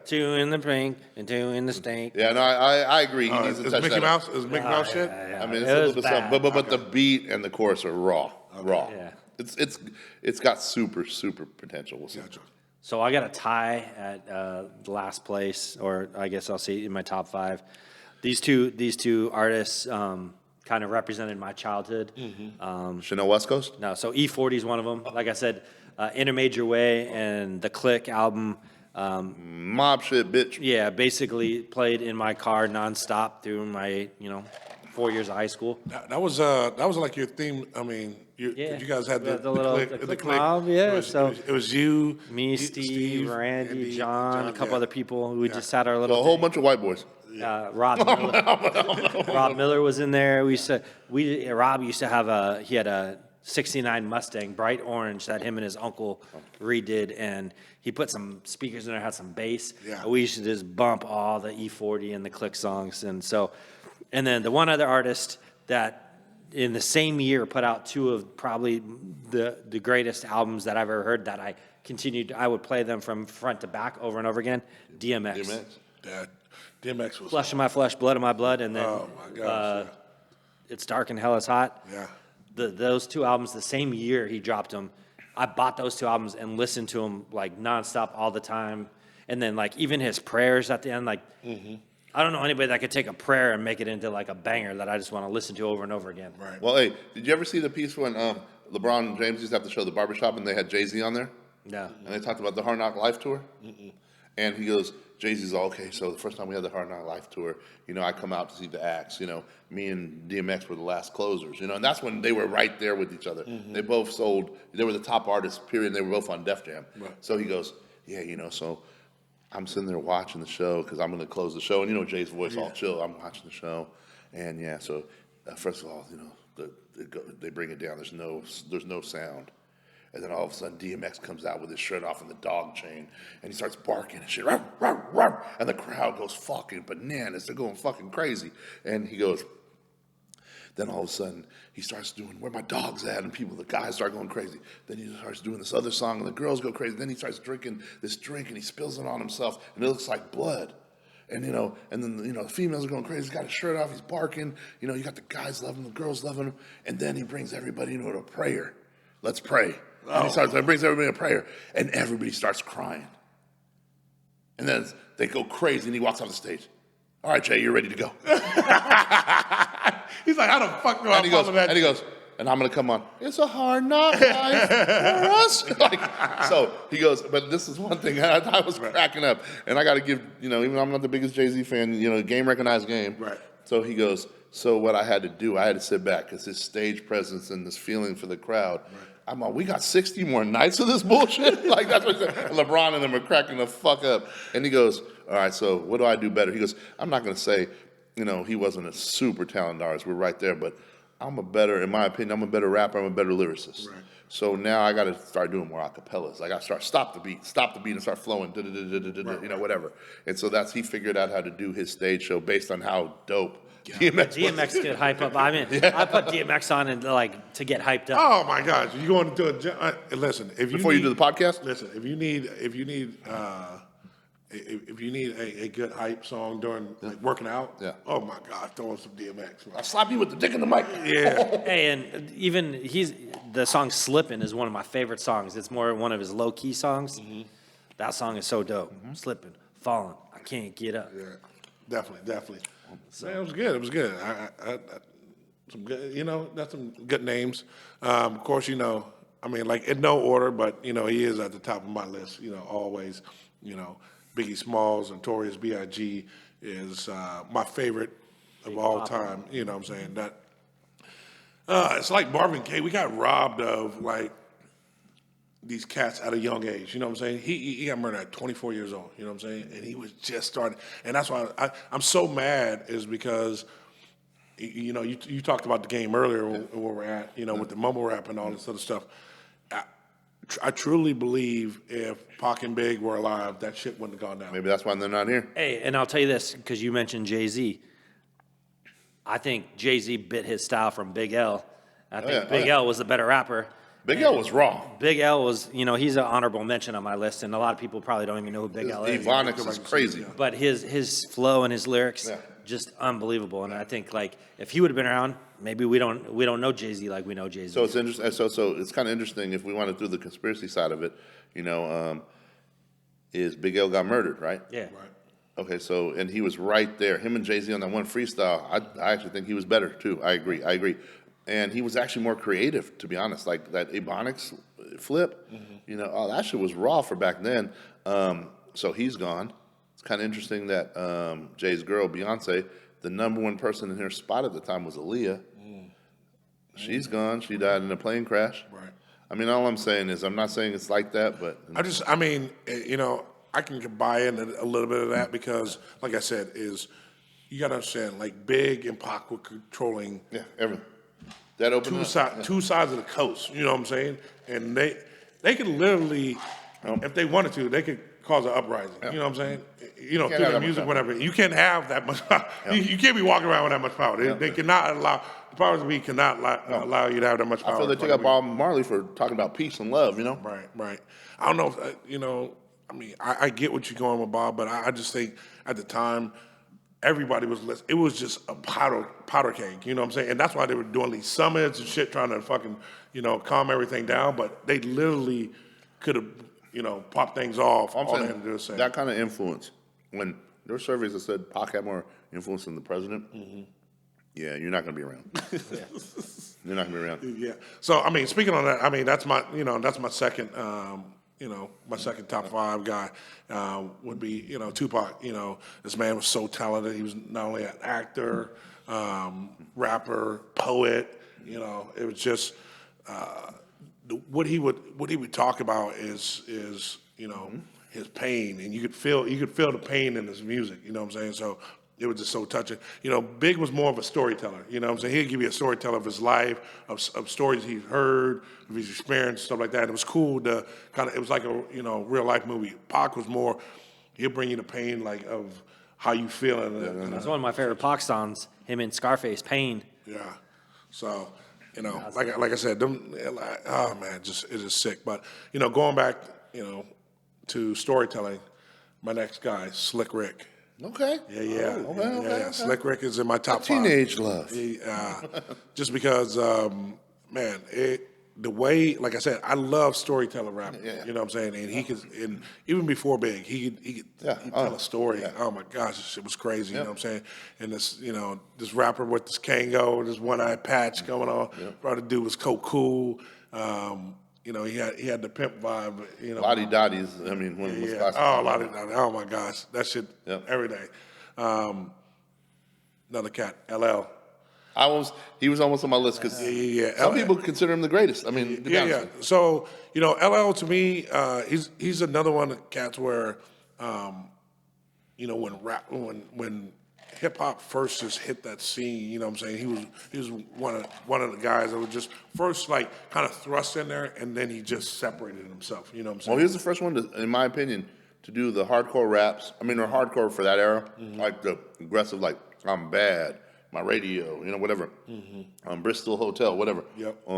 2 in the pink and 2 in the stink. Yeah, no, I agree. He needs to Is touch Mickey that. Mouse? Is Mickey Mouse shit? I mean, it's It a was little bit something, bad. but the beat and the chorus are raw. Yeah. It's got super potential. We'll see. Gotcha. So I got a tie at last place, or I guess I'll see in my top 5. These two artists kind of represented my childhood. Chanel West Coast. No, so E40 is one of them. Like I said, In a Major Way and the Click album. Mob shit, bitch. Yeah, basically played in my car nonstop through my 4 years of high school. That was like your theme. I mean, you guys had the click mob, yeah, It was you, Me, Steve, Randy, Andy, John, a couple yeah. other people. We just had our So little a whole thing. bunch of white boys. Rob Miller. Rob Miller was in there. Rob used to have he had a 69 Mustang, bright orange, that him and his uncle redid, and he put some speakers in there, had some bass. Yeah. We used to just bump all the E40 and the Click songs, and then the one other artist that in the same year put out 2 of probably the greatest albums that I've ever heard that I would play them from front to back over and over again, DMX. Yeah, DMX was. Flesh of my flesh, blood of my blood, and then Oh my gosh. It's Dark and Hell is Hot. Yeah. Those 2 albums, the same year he dropped them, I bought those 2 albums and listened to them like nonstop all the time. And then like even his prayers at the end, like I don't know anybody that could take a prayer and make it into like a banger that I just want to listen to over and over again. Right. Well, hey, did you ever see the piece when LeBron James used to have to show the barbershop and they had Jay-Z on there? No. And they talked about the Hard Knock Life tour? And he goes, Jay-Z's all, okay, so the first time we had the Hard Knock Life tour, I come out to see the acts, me and DMX were the last closers, and that's when they were right there with each other. They both they were the top artists, period, and they were both on Def Jam. Right. So he goes, yeah, so I'm sitting there watching the show because I'm going to close the show, and Jay's voice all chill, I'm watching the show, and yeah, so first of all, they bring it down, there's no sound. And then all of a sudden, DMX comes out with his shirt off and the dog chain, and he starts barking and shit, "Ruff, ruff, ruff," and the crowd goes fucking bananas. They're going fucking crazy. And he goes, then all of a sudden, he starts doing "Where My Dog's At," and the guys start going crazy. Then he starts doing this other song, and the girls go crazy. Then he starts drinking this drink, and he spills it on himself, and it looks like blood. And and then the females are going crazy. He's got his shirt off, he's barking. You got the guys loving him, the girls loving him, and then he brings everybody to a prayer. Let's pray. And he brings everybody a prayer, and everybody starts crying. And then they go crazy, and he walks off the stage. All right, Jay, you're ready to go. He's like, how the fuck do I follow that? And he goes, and I'm going to come on. It's a hard knock life for us. So he goes, but this is one thing I was cracking up, and I got to give, even though I'm not the biggest Jay-Z fan, game recognized game. Right. So he goes, so what I had to do, I had to sit back because his stage presence and this feeling for the crowd. Right. I'm like, we got 60 more nights of this bullshit? That's what he said. LeBron and them are cracking the fuck up. And he goes, all right, so what do I do better? He goes, I'm not going to say, he wasn't a super talented artist. We're right there. But in my opinion, I'm a better rapper. I'm a better lyricist. Right. So now I got to start doing more acapellas. I got to stop the beat and start flowing, whatever. And so he figured out how to do his stage show based on how dope DMX could hype up. I put DMX on and to get hyped up. Oh my gosh, you going to listen? Before you do the podcast, listen. If you need a good hype song during working out, oh my God, throw in some DMX. I'll slap you with the dick in the mic. Yeah. Hey, and even the song "Slippin'" is one of my favorite songs. It's more one of his low key songs. That song is so dope. Slipping, falling, I can't get up. Yeah, definitely. So, man, it was good. It was good. I some good, that's some good names. Of course, in no order, but he is at the top of my list. Always. Biggie Smalls and Notorious B.I.G. is my favorite of all time. You know what I'm saying? That It's like Marvin Gaye. We got robbed of like these cats at a young age. You know what I'm saying? He got murdered at 24 years old. You know what I'm saying? And he was just starting. And that's why I'm so mad is because, you know, you talked about the game earlier where we're at, you know, with the mumble rap and all this other stuff. I truly believe if Pac and Big were alive, that shit wouldn't have gone down. Maybe that's why they're not here. Hey, and I'll tell you this, because you mentioned Jay-Z. I think Jay-Z bit his style from Big L. I think Big L was the better rapper. Big L was raw. Big L was, you know, he's an honorable mention on my list, and a lot of people probably don't even know who Big L is. Ebonics is crazy. But his flow and his lyrics, just unbelievable. And I think, like, if he would have been around, maybe we don't know Jay-Z like we know Jay-Z. So it's interesting. So it's kind of interesting if we want to do the conspiracy side of it. You know, is Big L got murdered, right? Yeah. Right. Okay, so and he was right there. Him and Jay-Z on that one freestyle. I actually think he was better too. I agree. And he was actually more creative, to be honest. Like that Ebonics flip, you know, that shit was raw for back then. So he's gone. It's kind of interesting that Jay's girl, Beyonce, the number one person in her spot at the time was Aaliyah. She's gone. She died in a plane crash. Right. I mean, all I'm saying is, I'm not saying it's like that, but I mean, you know, I can buy in a little bit of that because, like I said, is you got to understand, like Big and Pac were controlling everything. That opened two sides of the coast. You know what I'm saying? And they could literally, if they wanted to, they could cause an uprising. You know what I'm saying? You know, through their music, whatever. You can't have that much power. You can't be walking around with that much power. They cannot allow, the powers that be cannot allow you to have that much power. I feel they took out Bob Marley for talking about peace and love, you know? Right. I don't know if, you know, I mean, I get what you're going with, Bob, but I just think at the time, everybody was listening. It was just a powder cake, you know what I'm saying? And that's why they were doing these summits and shit, trying to fucking, you know, calm everything down. But they literally could have, you know, popped things off. I'm all saying they had to do is say. that kind of influence. When there were surveys that said Pac had more influence than the president, yeah, you're not going to be around. You're not going to be around. Yeah. So I mean, speaking on that, I mean that's my second. You know, my second top five guy would be, you know, Tupac. You know, this man was so talented. He was not only an actor, rapper, poet. You know, it was just what he would talk about is you know his pain, and you could feel the pain in his music. You know what I'm saying? So it was just so touching. You know, Big was more of a storyteller. You know what I'm saying? He'd give you a storyteller of his life, of stories he's heard, of his experience, stuff like that. It was cool to kind of, it was like a, you know, real life movie. Pac was more, he'll bring you the pain, like, of how you feeling. That's one of my favorite Pac songs, him and Scarface, Pain. Yeah. So, you know, like I said, them, oh man, it is sick. But, you know, going back, you know, to storytelling, my next guy, Slick Rick. Okay. Yeah. Slick Rick is in my top five. Teenage love. Just because, man, the way, like I said, I love storyteller rap. Yeah. You know what I'm saying? And he could, and even before Big, he'd tell a story. Yeah. Oh my gosh, this shit was crazy. You know what I'm saying? And this, you know, this rapper with this Kango, this one-eyed patch going on, bro, the dude was cool. You know, he had the pimp vibe. You know, Lottie Dottie's. I mean, one of the most classic. Lottie Dottie. Oh my gosh, that shit every day. Another cat, LL. He was almost on my list because some people consider him the greatest. I mean, So you know, LL to me, he's another one of the cats where, you know, when hip hop first just hit that scene, you know what I'm saying? He was one of the guys that was just first like kind of thrust in there, and then he just separated himself. You know what I'm saying? Well, he was the first one, in my opinion, to do the hardcore raps. I mean, they're hardcore for that era, like the aggressive, like I'm bad, my radio, you know, whatever, Bristol Hotel, whatever. Yep.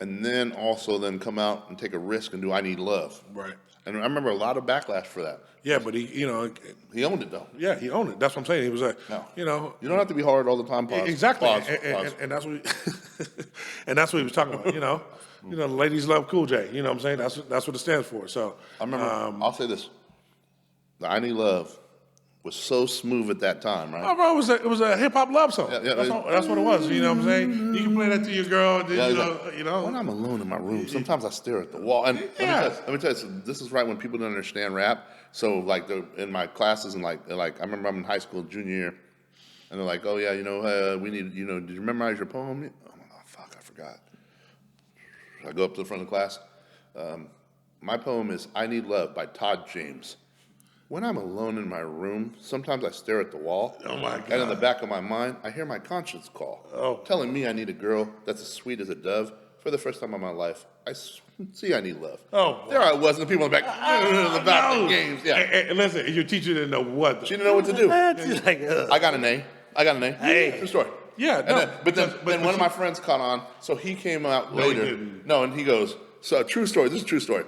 And then also come out and take a risk and do I Need Love. Right. And I remember a lot of backlash for that. Yeah, but he, you know, he owned it though. Yeah, he owned it. That's what I'm saying. He was like, you know, you don't have to be hard all the time. Pause. Exactly. Pause. And that's what, and that's what he was talking about. You know, the ladies love Cool J. You know what I'm saying? That's what it stands for. So I remember. I'll say this: the I Need Love was so smooth at that time, right? Oh, bro, it was a hip hop love song. That's what it was. You know what I'm saying? You can play that to your girl. And then, you know. When I'm alone in my room, sometimes I stare at the wall. And let me tell you, so this is right when people don't understand rap. So like in my classes and like I remember I'm in high school, junior year, and they're like, oh yeah, you know, we need, you know, did you memorize your poem? I'm like, oh forgot. I go up to the front of the class. My poem is I Need Love by Todd James. When I'm alone in my room, sometimes I stare at the wall. Oh, my God. And in the back of my mind, I hear my conscience call, telling me I need a girl that's as sweet as a dove. For the first time in my life, I see I need love. Oh, there I was, and the people in the back, the games. Yeah. And listen, your teacher didn't know what. She didn't know what to do. She's like, ugh. I got an A. Hey. True story. Yeah, And no, then one of my friends caught on, so he came out No, he later. didn't. No, and he goes, so true story, this is a true story.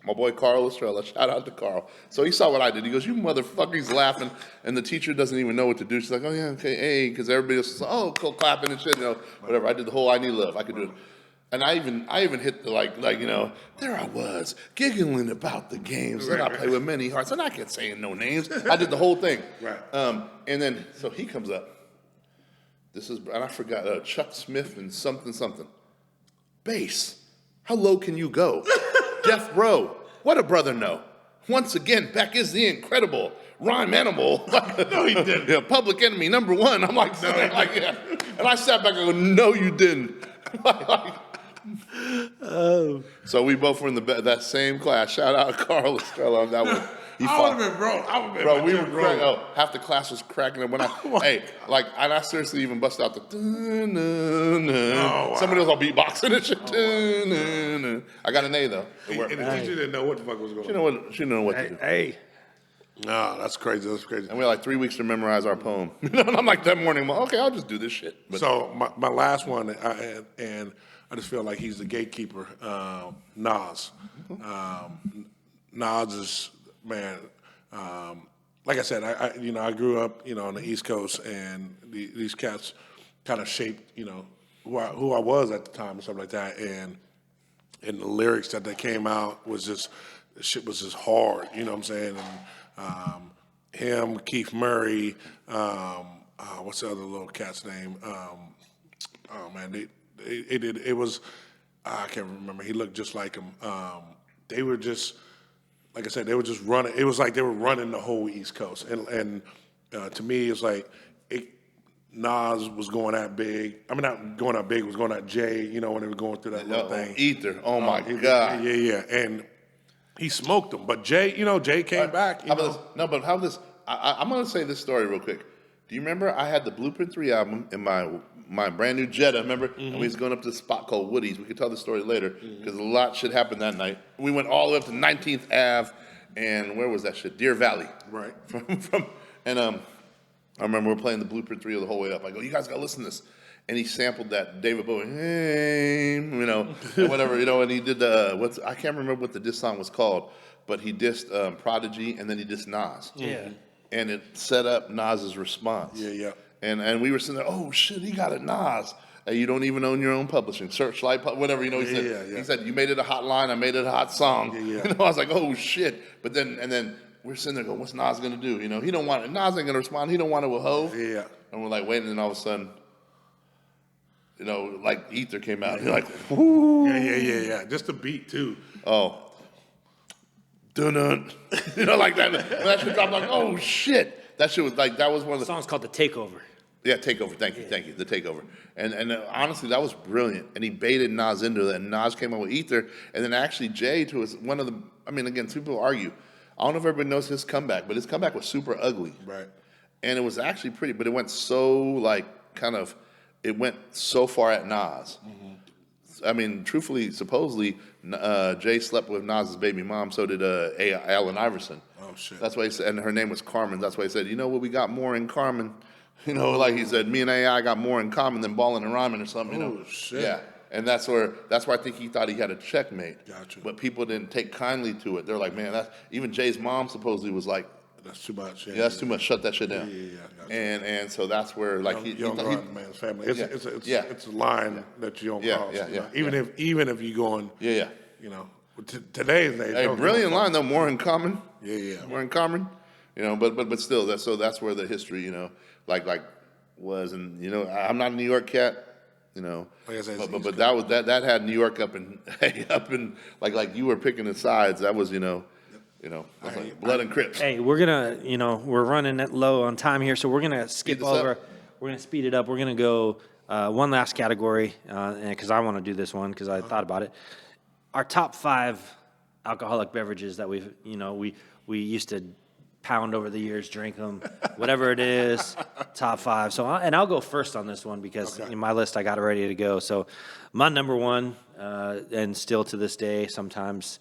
My boy Carl Estrella, shout out to Carl. So he saw what I did. He goes, you motherfucker, he's laughing, and the teacher doesn't even know what to do. She's like, oh yeah, okay, A, because everybody else is like, oh, cool, clapping and shit, whatever. I did the whole I need love. I could do it. And I even hit the like there I was giggling about the games that I play with many hearts, and I can't say no names. I did the whole thing. Right. And then so he comes up. And I forgot Chuck Smith and something. Bass. How low can you go? Death Row. What a brother know. Once again, back is the incredible rhyme animal. No, he didn't. Yeah, Public Enemy #1. I'm like, yeah. And I sat back and go, no, you didn't. So we both were in that same class. Shout out Carl Estrella on that one. I would have been broke. Bro, we were cracking. Half the class was cracking up when and I seriously even busted out the. Wow. Somebody was all beatboxing and shit. I got an A though. It worked. And the teacher didn't know what the fuck was going on. She didn't know what to do. Hey. No, that's crazy. And we had like 3 weeks to memorize our poem. And I'm like that morning, okay, I'll just do this shit. But So my last one, and I just feel like he's the gatekeeper, Nas. Nas is, man, like I said, I grew up, on the East Coast, and these cats kind of shaped, who I was at the time and stuff like that. And the lyrics that they came out was just, the shit was just hard, you know what I'm saying? And him, Keith Murray, what's the other little cat's name? Oh man, it was, I can't remember. He looked just like him. They were just, like I said, they were just running. It was like they were running the whole East Coast. And to me, it's like Nas was going that big. I mean, not going that big, was going that Jay, when they were going through that little thing. Ether. Oh my God. Yeah. And he smoked them. But Jay, Jay came back. How about this? I'm going to say this story real quick. Do you remember I had the Blueprint 3 album in my brand new Jetta, remember? Mm-hmm. And we was going up to this spot called Woody's. We could tell the story later because a lot shit happened that night. We went all the way up to 19th Ave, and where was that shit? Deer Valley. Right. And I remember we were playing the Blueprint 3 the whole way up. I go, you guys got to listen to this. And he sampled that David Bowie, hey, and whatever, and he did I can't remember what the diss song was called, but he dissed Prodigy, and then he dissed Nas. Yeah. And it set up Nas's response. Yeah. And we were sitting there, oh shit, he got a Nas. And you don't even own your own publishing, Searchlight, whatever, he said. Yeah. He said, you made it a hot line, I made it a hot song. Yeah. I was like, oh shit. But then we're sitting there going, what's Nas gonna do? He don't want it. Nas ain't gonna respond. He don't want it with Hov. Yeah. And we're like waiting, and all of a sudden, like Ether came out. You're like, whoo. Yeah. Just the beat too. Oh. Dun-dun. Like that. And that shit dropped like, oh shit. That shit was like, that was one of the The song's called The Takeover. Yeah, Takeover. Thank you. The Takeover. And honestly, that was brilliant. And he baited Nas into it. And Nas came out with Ether. And then actually Jay, who was one of the, again, two people argue. I don't know if everybody knows his comeback, but his comeback was super ugly. Right. And it was actually pretty, but it went so it went so far at Nas. Mm-hmm. Truthfully, supposedly, Jay slept with Nas's baby mom. So did Allen Iverson. Oh shit. That's why he said, and her name was Carmen. That's why he said, we got more in Carmen. Like he said, me and AI got more in common than balling and rhyming or something. Oh shit. Yeah. And that's why I think he thought he had a checkmate. Gotcha. But people didn't take kindly to it. They're like, man, even Jay's mom supposedly was like, that's too much. yeah, that's too much. Shut that shit down. Yeah. Gotcha. And so that's where You don't go out in man's family. It's a line that you don't cross. Yeah. Even if you're going. Yeah. Today's day. Hey, brilliant line though. More in common. Yeah. More in common. But still, that's where the history, was. And I'm not a New York cat. Like I said, but that had New York up in like you were picking the sides. That was like blood and Crips. Hey, we're gonna, we're running it low on time here, so we're gonna skip this over. up? We're gonna speed it up. We're gonna go one last category, and because I want to do this one because I thought about it. Our top 5 alcoholic beverages that we used to pound over the years, drink them, whatever it is, top 5. So, I'll go first on this one because in my list I got it ready to go. So, my number one, and still to this day, sometimes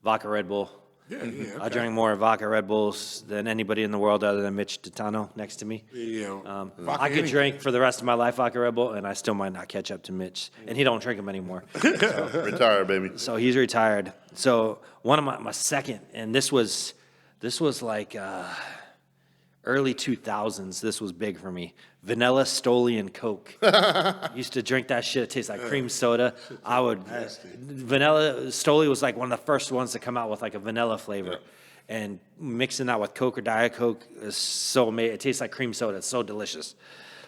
vodka Red Bull. Yeah, okay. I drank more vodka Red Bulls than anybody in the world other than Mitch Titano next to me. Yeah. I could drink for the rest of my life vodka Red Bull, and I still might not catch up to Mitch. And he don't drink them anymore. Retire, baby. So he's retired. So one of my second, and this was like early 2000s. This was big for me. Vanilla Stoli and Coke. Used to drink that shit. It tastes like cream soda. Vanilla Stoli was like one of the first ones to come out with like a vanilla flavor. And mixing that with Coke or Diet Coke is so amazing. It tastes like cream soda. It's so delicious.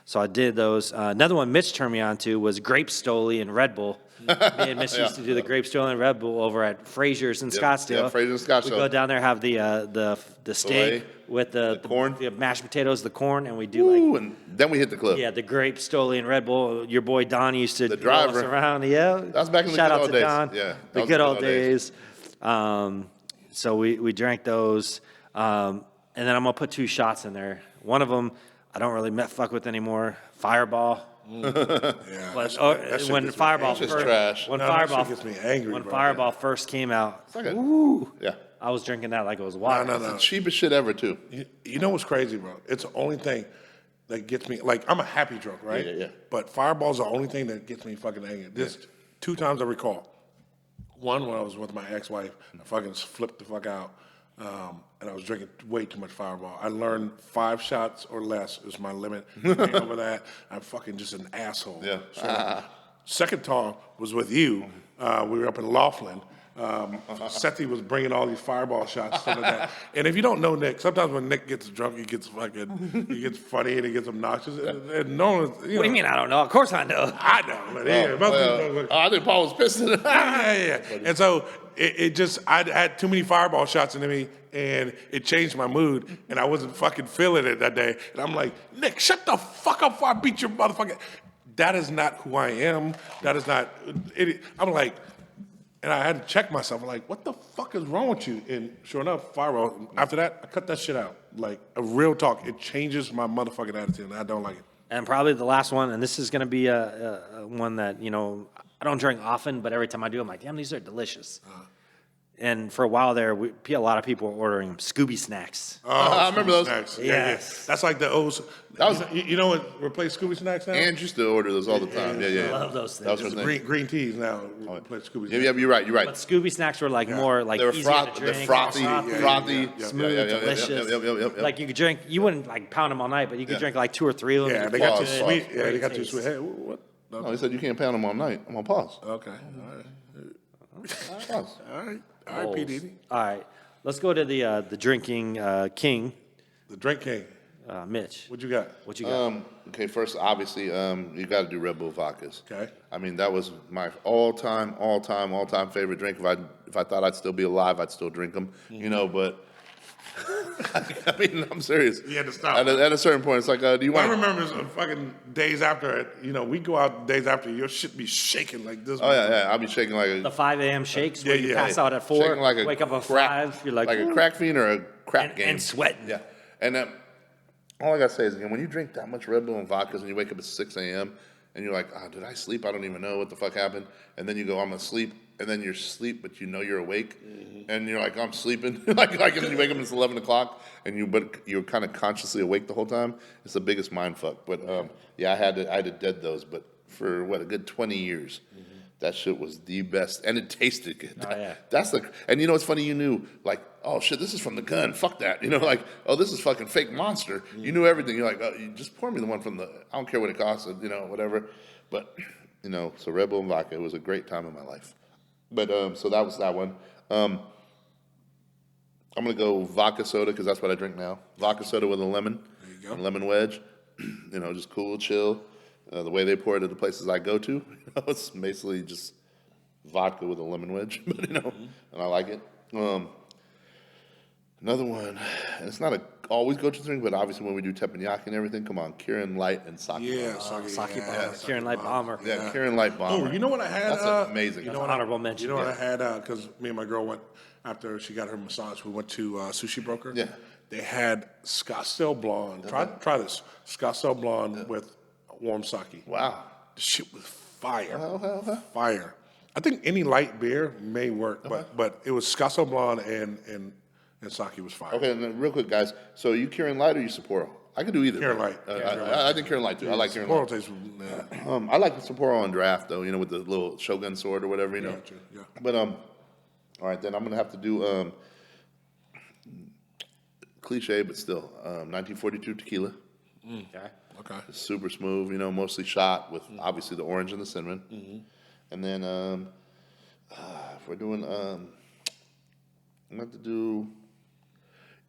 So I did those. Another one Mitch turned me on to was Grape Stoli and Red Bull. Me and Mitch used to do the Grape Stoli and Red Bull over at Fraser's in Scottsdale. Yeah, Fraser's in Scottsdale. We go down there, have the steak with the corn, the mashed potatoes, the corn, and we do and then we hit the club. the Grape Stoli and Red Bull. Your boy Don used to The roll us driver. around. Yeah, That was back in the Shout good out old to days. Don. Yeah, that the was good old days. So we drank those, and then I'm gonna put 2 shots in there. One of them I don't really fuck with anymore. Fireball. Yeah. But that shit when gets me Fireball That's just first, trash. when No, that Fireball shit gets me angry, when bro. Fireball first came out, It's like yeah. I was drinking that like it was water. No. The cheapest shit ever, too. You know what's crazy, bro? It's the only thing that gets me. Like, I'm a happy drunk, right? Yeah. But Fireball's the only thing that gets me fucking angry. This 2 times I recall. One when I was with my ex-wife, I fucking flipped the fuck out, and I was drinking way too much Fireball. I learned 5 shots or less is my limit. Over that, I'm fucking just an asshole. Yeah. So, second time was with you. We were up in Laughlin. Sethi was bringing all these Fireball shots, stuff like that. And if you don't know Nick, sometimes when Nick gets drunk, he gets funny and he gets obnoxious. And no one, What do you mean I don't know? Of course I know. I know, but yeah, most people don't. I think Paul was pissed. Yeah. And so it just, I had too many Fireball shots into me, and it changed my mood, and I wasn't fucking feeling it that day. And I'm like, Nick, shut the fuck up before I beat your motherfucking. That is not who I am. That is not. I'm like, and I had to check myself. I'm like, what the fuck is wrong with you? And sure enough, Fireball. After that, I cut that shit out. Like a real talk, it changes my motherfucking attitude, and I don't like it. And probably the last one, and this is going to be a one that, I don't drink often, but every time I do, I'm like, damn, these are delicious. And for a while there, a lot of people were ordering Scooby snacks. Oh, I remember those. Snacks. Yes. That's like the old. That was- you know what replaced Scooby snacks now? And used to order those all the time. Yeah. I love those That was things. her thing. green teas now replace Scooby. Yeah, you're right. But Scooby snacks were like more like They were easier to drink. frothy, yeah. Smooth, delicious. Yep. Like you could drink, you wouldn't like pound them all night, but you could drink like 2 or 3 of them. Yeah, and they got too Pause, sweet. pause. Yeah, they got too Taste. sweet. Hey, what? No, he said you can't pound them all night. I'm gonna pause. Okay. All right. Pause. All right, P. Diddy. All right, let's go to the drinking king, The Drink King. Mitch. What you got? What you got? Okay, first, obviously, you got to do Red Bull vodkas. Okay. I mean, that was my all-time favorite drink. If I thought I'd still be alive, I'd still drink them. But I mean, I'm serious. You had to stop. At a certain point. It's like, do you I want? remember fucking days after it. We go out days after your shit be shaking like this. Oh yeah. I'll be shaking like The 5 a.m. shakes where you yeah. pass out at 4, shaking like a wake up at crack, 5, you're like a crack fiend or a crack and, game. and sweating. Yeah, and all I gotta say is again, when you drink that much Red Bull and vodkas and you wake up at 6 a.m. and you're like, did I sleep? I don't even know what the fuck happened. And then you go, I'm asleep, and then you're asleep, but you know you're awake, and you're like, I'm sleeping, like, and then you wake up and it's 11 o'clock, but you're kind of consciously awake the whole time. It's the biggest mind fuck. But I had to dead those, but for a good 20 years. That shit was the best, and it tasted good. Oh, yeah. And it's funny, you knew, like, oh shit, this is from the gun, fuck that. Like, oh, this is fucking fake Monster. You knew everything. You're like, you just pour me the one from I don't care what it costs, whatever. But, so Red Bull and vodka, it was a great time in my life. But, so that was that one. I'm gonna go vodka soda, because that's what I drink now. Vodka soda with a lemon. There you go. And lemon wedge. Just cool, chill. The way they pour it at the places I go to, it's basically just vodka with a lemon wedge, but and I like it. Another one, and it's not a always go-to drink, but obviously when we do teppanyaki and everything, come on, Kirin Light and sake. Yeah, Sake yeah, bomber, sake Karen Light bomber. Yeah, Kirin Light bomber. Oh, you know what I had? That's amazing. You That's know an what honorable mention. You know what I had? Because me and my girl went after she got her massage. We went to Sushi Broker. Yeah. They had Scottsdale Blonde. Try this Scottsdale Blonde with warm sake. Wow. The shit was fire. Okay. Fire. I think any light beer may work, but it was Scottsdale Blonde and sake was fire. Okay, and then real quick, guys. So you Kirin Light or you Sapporo? I could do either. Kirin Light. I think Kirin Light too. I like Kirin Sapporo Light. tastes. I like the Sapporo on draft though. You know, with the little Shogun sword or whatever. You know. Gotcha, yeah. But all right, then I'm gonna have to do cliche, but still 1942 tequila. Okay. Okay. Super smooth. You know, mostly shot with obviously the orange and the cinnamon. And then if we're doing, I'm gonna have to do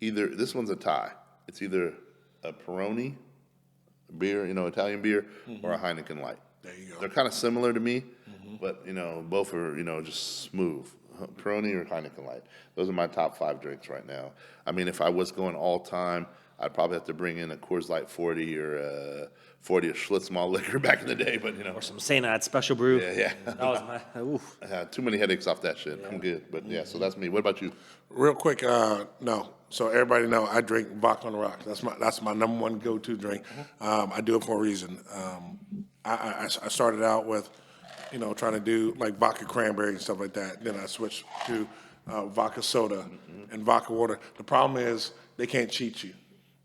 either. This one's a tie. It's either a Peroni beer, you know, Italian beer, or a Heineken Light. There you go. They're kind of similar to me, but you know, both are just smooth. Peroni or Heineken Light. Those are my top 5 drinks right now. I mean, if I was going all time, I'd probably have to bring in a Coors Light 40 or 40 of Schlitz malt liquor back in the day, but you know. Or some St. Ad special brew. Yeah. That was my, oof. I had too many headaches off that shit. I'm good, but yeah. So that's me. What about you? Real quick, no. So everybody know I drink vodka on the rocks. That's my number one go-to drink. I do it for a reason. I started out with, you know, trying to do like vodka cranberry and stuff like that. Then I switched to vodka soda and vodka water. The problem is they can't cheat you.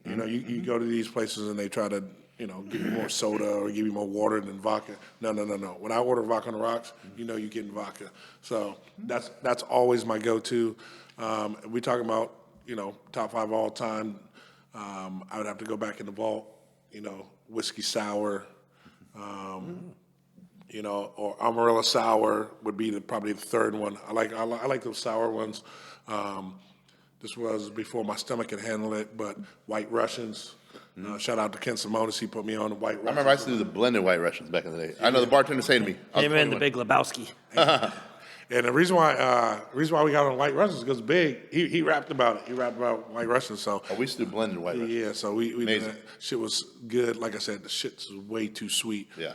You know, you go to these places and they try to, you know, give you more soda or give you more water than vodka. No. When I order vodka on the rocks, you know you're getting vodka. So that's always my go-to. We talking about, you know, top 5 all time. I would have to go back in the vault. You know, whiskey sour. You know, or Amarillo sour would be probably the third one. I like those sour ones. This was before my stomach could handle it, but White Russians. Shout out to Ken Simonis. He put me on the White Russians. I remember I used to do the blended White Russians back in the day. I know the bartender saying to me, I was Him and the 21. Big Lebowski. And the reason why we got on White Russians is because Big, he rapped about it. He rapped about White Russians. So Oh, we used to do blended White Russians. yeah, so we did Amazing. that. Shit was good. Like I said, the shit's way too sweet. Yeah.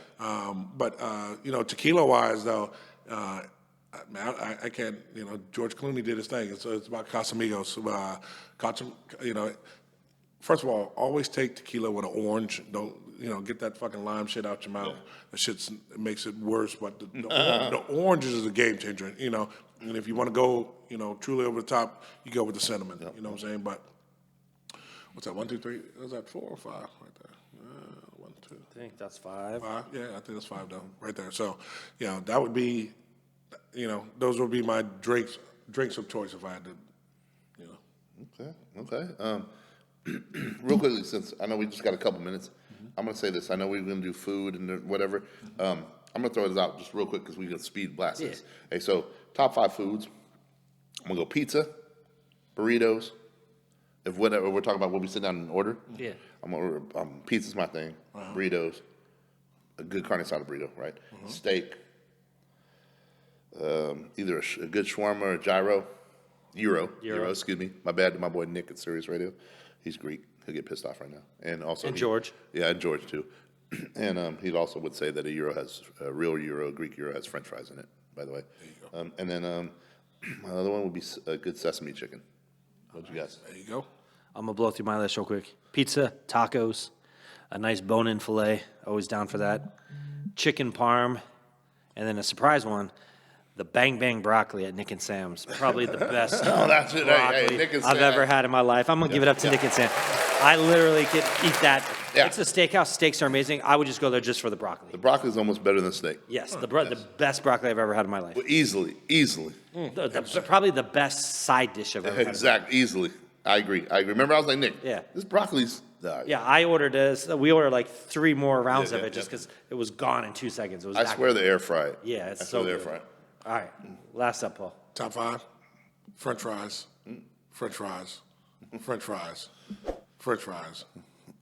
But you know, tequila wise though, man, I can't. You know, George Clooney did his thing. It's about Casamigos. You know, first of all, always take tequila with an orange. Don't, you know, get that fucking lime shit out your mouth. That shit makes it worse. But the oranges is a game changer. You know, and if you want to go, you know, truly over the top, you go with the cinnamon. You know what I'm saying? But what's that? 1, 2, 3. Was that 4 or 5 right there? 1, 2. I think that's 5. 5. Yeah, I think that's 5 though, right there. So, you know, that would be, you know, those would be my drinks of choice if I had to, you know. Okay. Real quickly, since I know we just got a couple minutes, I'm going to say this. I know we're going to do food and whatever. I'm going to throw this out just real quick because we can speed blast this. Hey, so top 5 foods. I'm going to go pizza, burritos. If whatever we're talking about, when we sit down and order. Yeah. I'm going to order pizza's my thing. Burritos, a good carne asada burrito, right? Steak, either a good shawarma or gyro. Gyro, excuse me. My bad to my boy Nick at Sirius Radio. He's Greek. He'll get pissed off right now. And also George. Yeah, and George too. And he also would say that a real Greek gyro has French fries in it. By the way. And then my other one would be a good sesame chicken. What you guys? There you go. I'm going to blow through my list real quick. Pizza, tacos, a nice bone-in filet. Always down for that. Chicken parm. And then a surprise one. The Bang Bang broccoli at Nick and Sam's. Probably the best that's it. Hey, broccoli Nick and I've Sam. ever had in my life. I'm going to give it up to Nick and Sam. I literally could eat that. Yeah. It's a steakhouse. Steaks are amazing. I would just go there just for the broccoli. The broccoli is almost better than steak. Yes, the best broccoli I've ever had in my life. Well, easily. Probably the best side dish I've ever had. Exactly. Easily. I agree. Remember, I was like, Nick. Yeah. This broccoli's. Yeah, I ordered this. We ordered like 3 more rounds of Yeah, it just yeah. because it was gone in 2 seconds. It was I that swear good. the air fry. Yeah, it's I so swear the air good. fry. All right, last up, Paul. Top 5. French fries. French fries. French fries. French fries.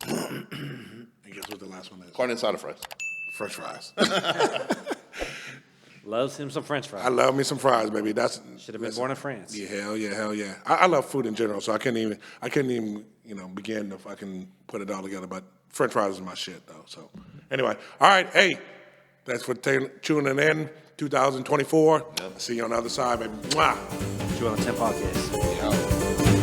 And guess what the last one is? Carne asada fries. French fries. Loves him some French fries. I love me some fries, baby. Should have been born in France. Yeah, hell yeah. I love food in general, so I couldn't even begin to fucking put it all together. But French fries is my shit, though. So anyway, all right, hey, thanks for tuning in. 2024. See you on the other side, baby. Mwah. Chew on the 10 podcast. Yeah.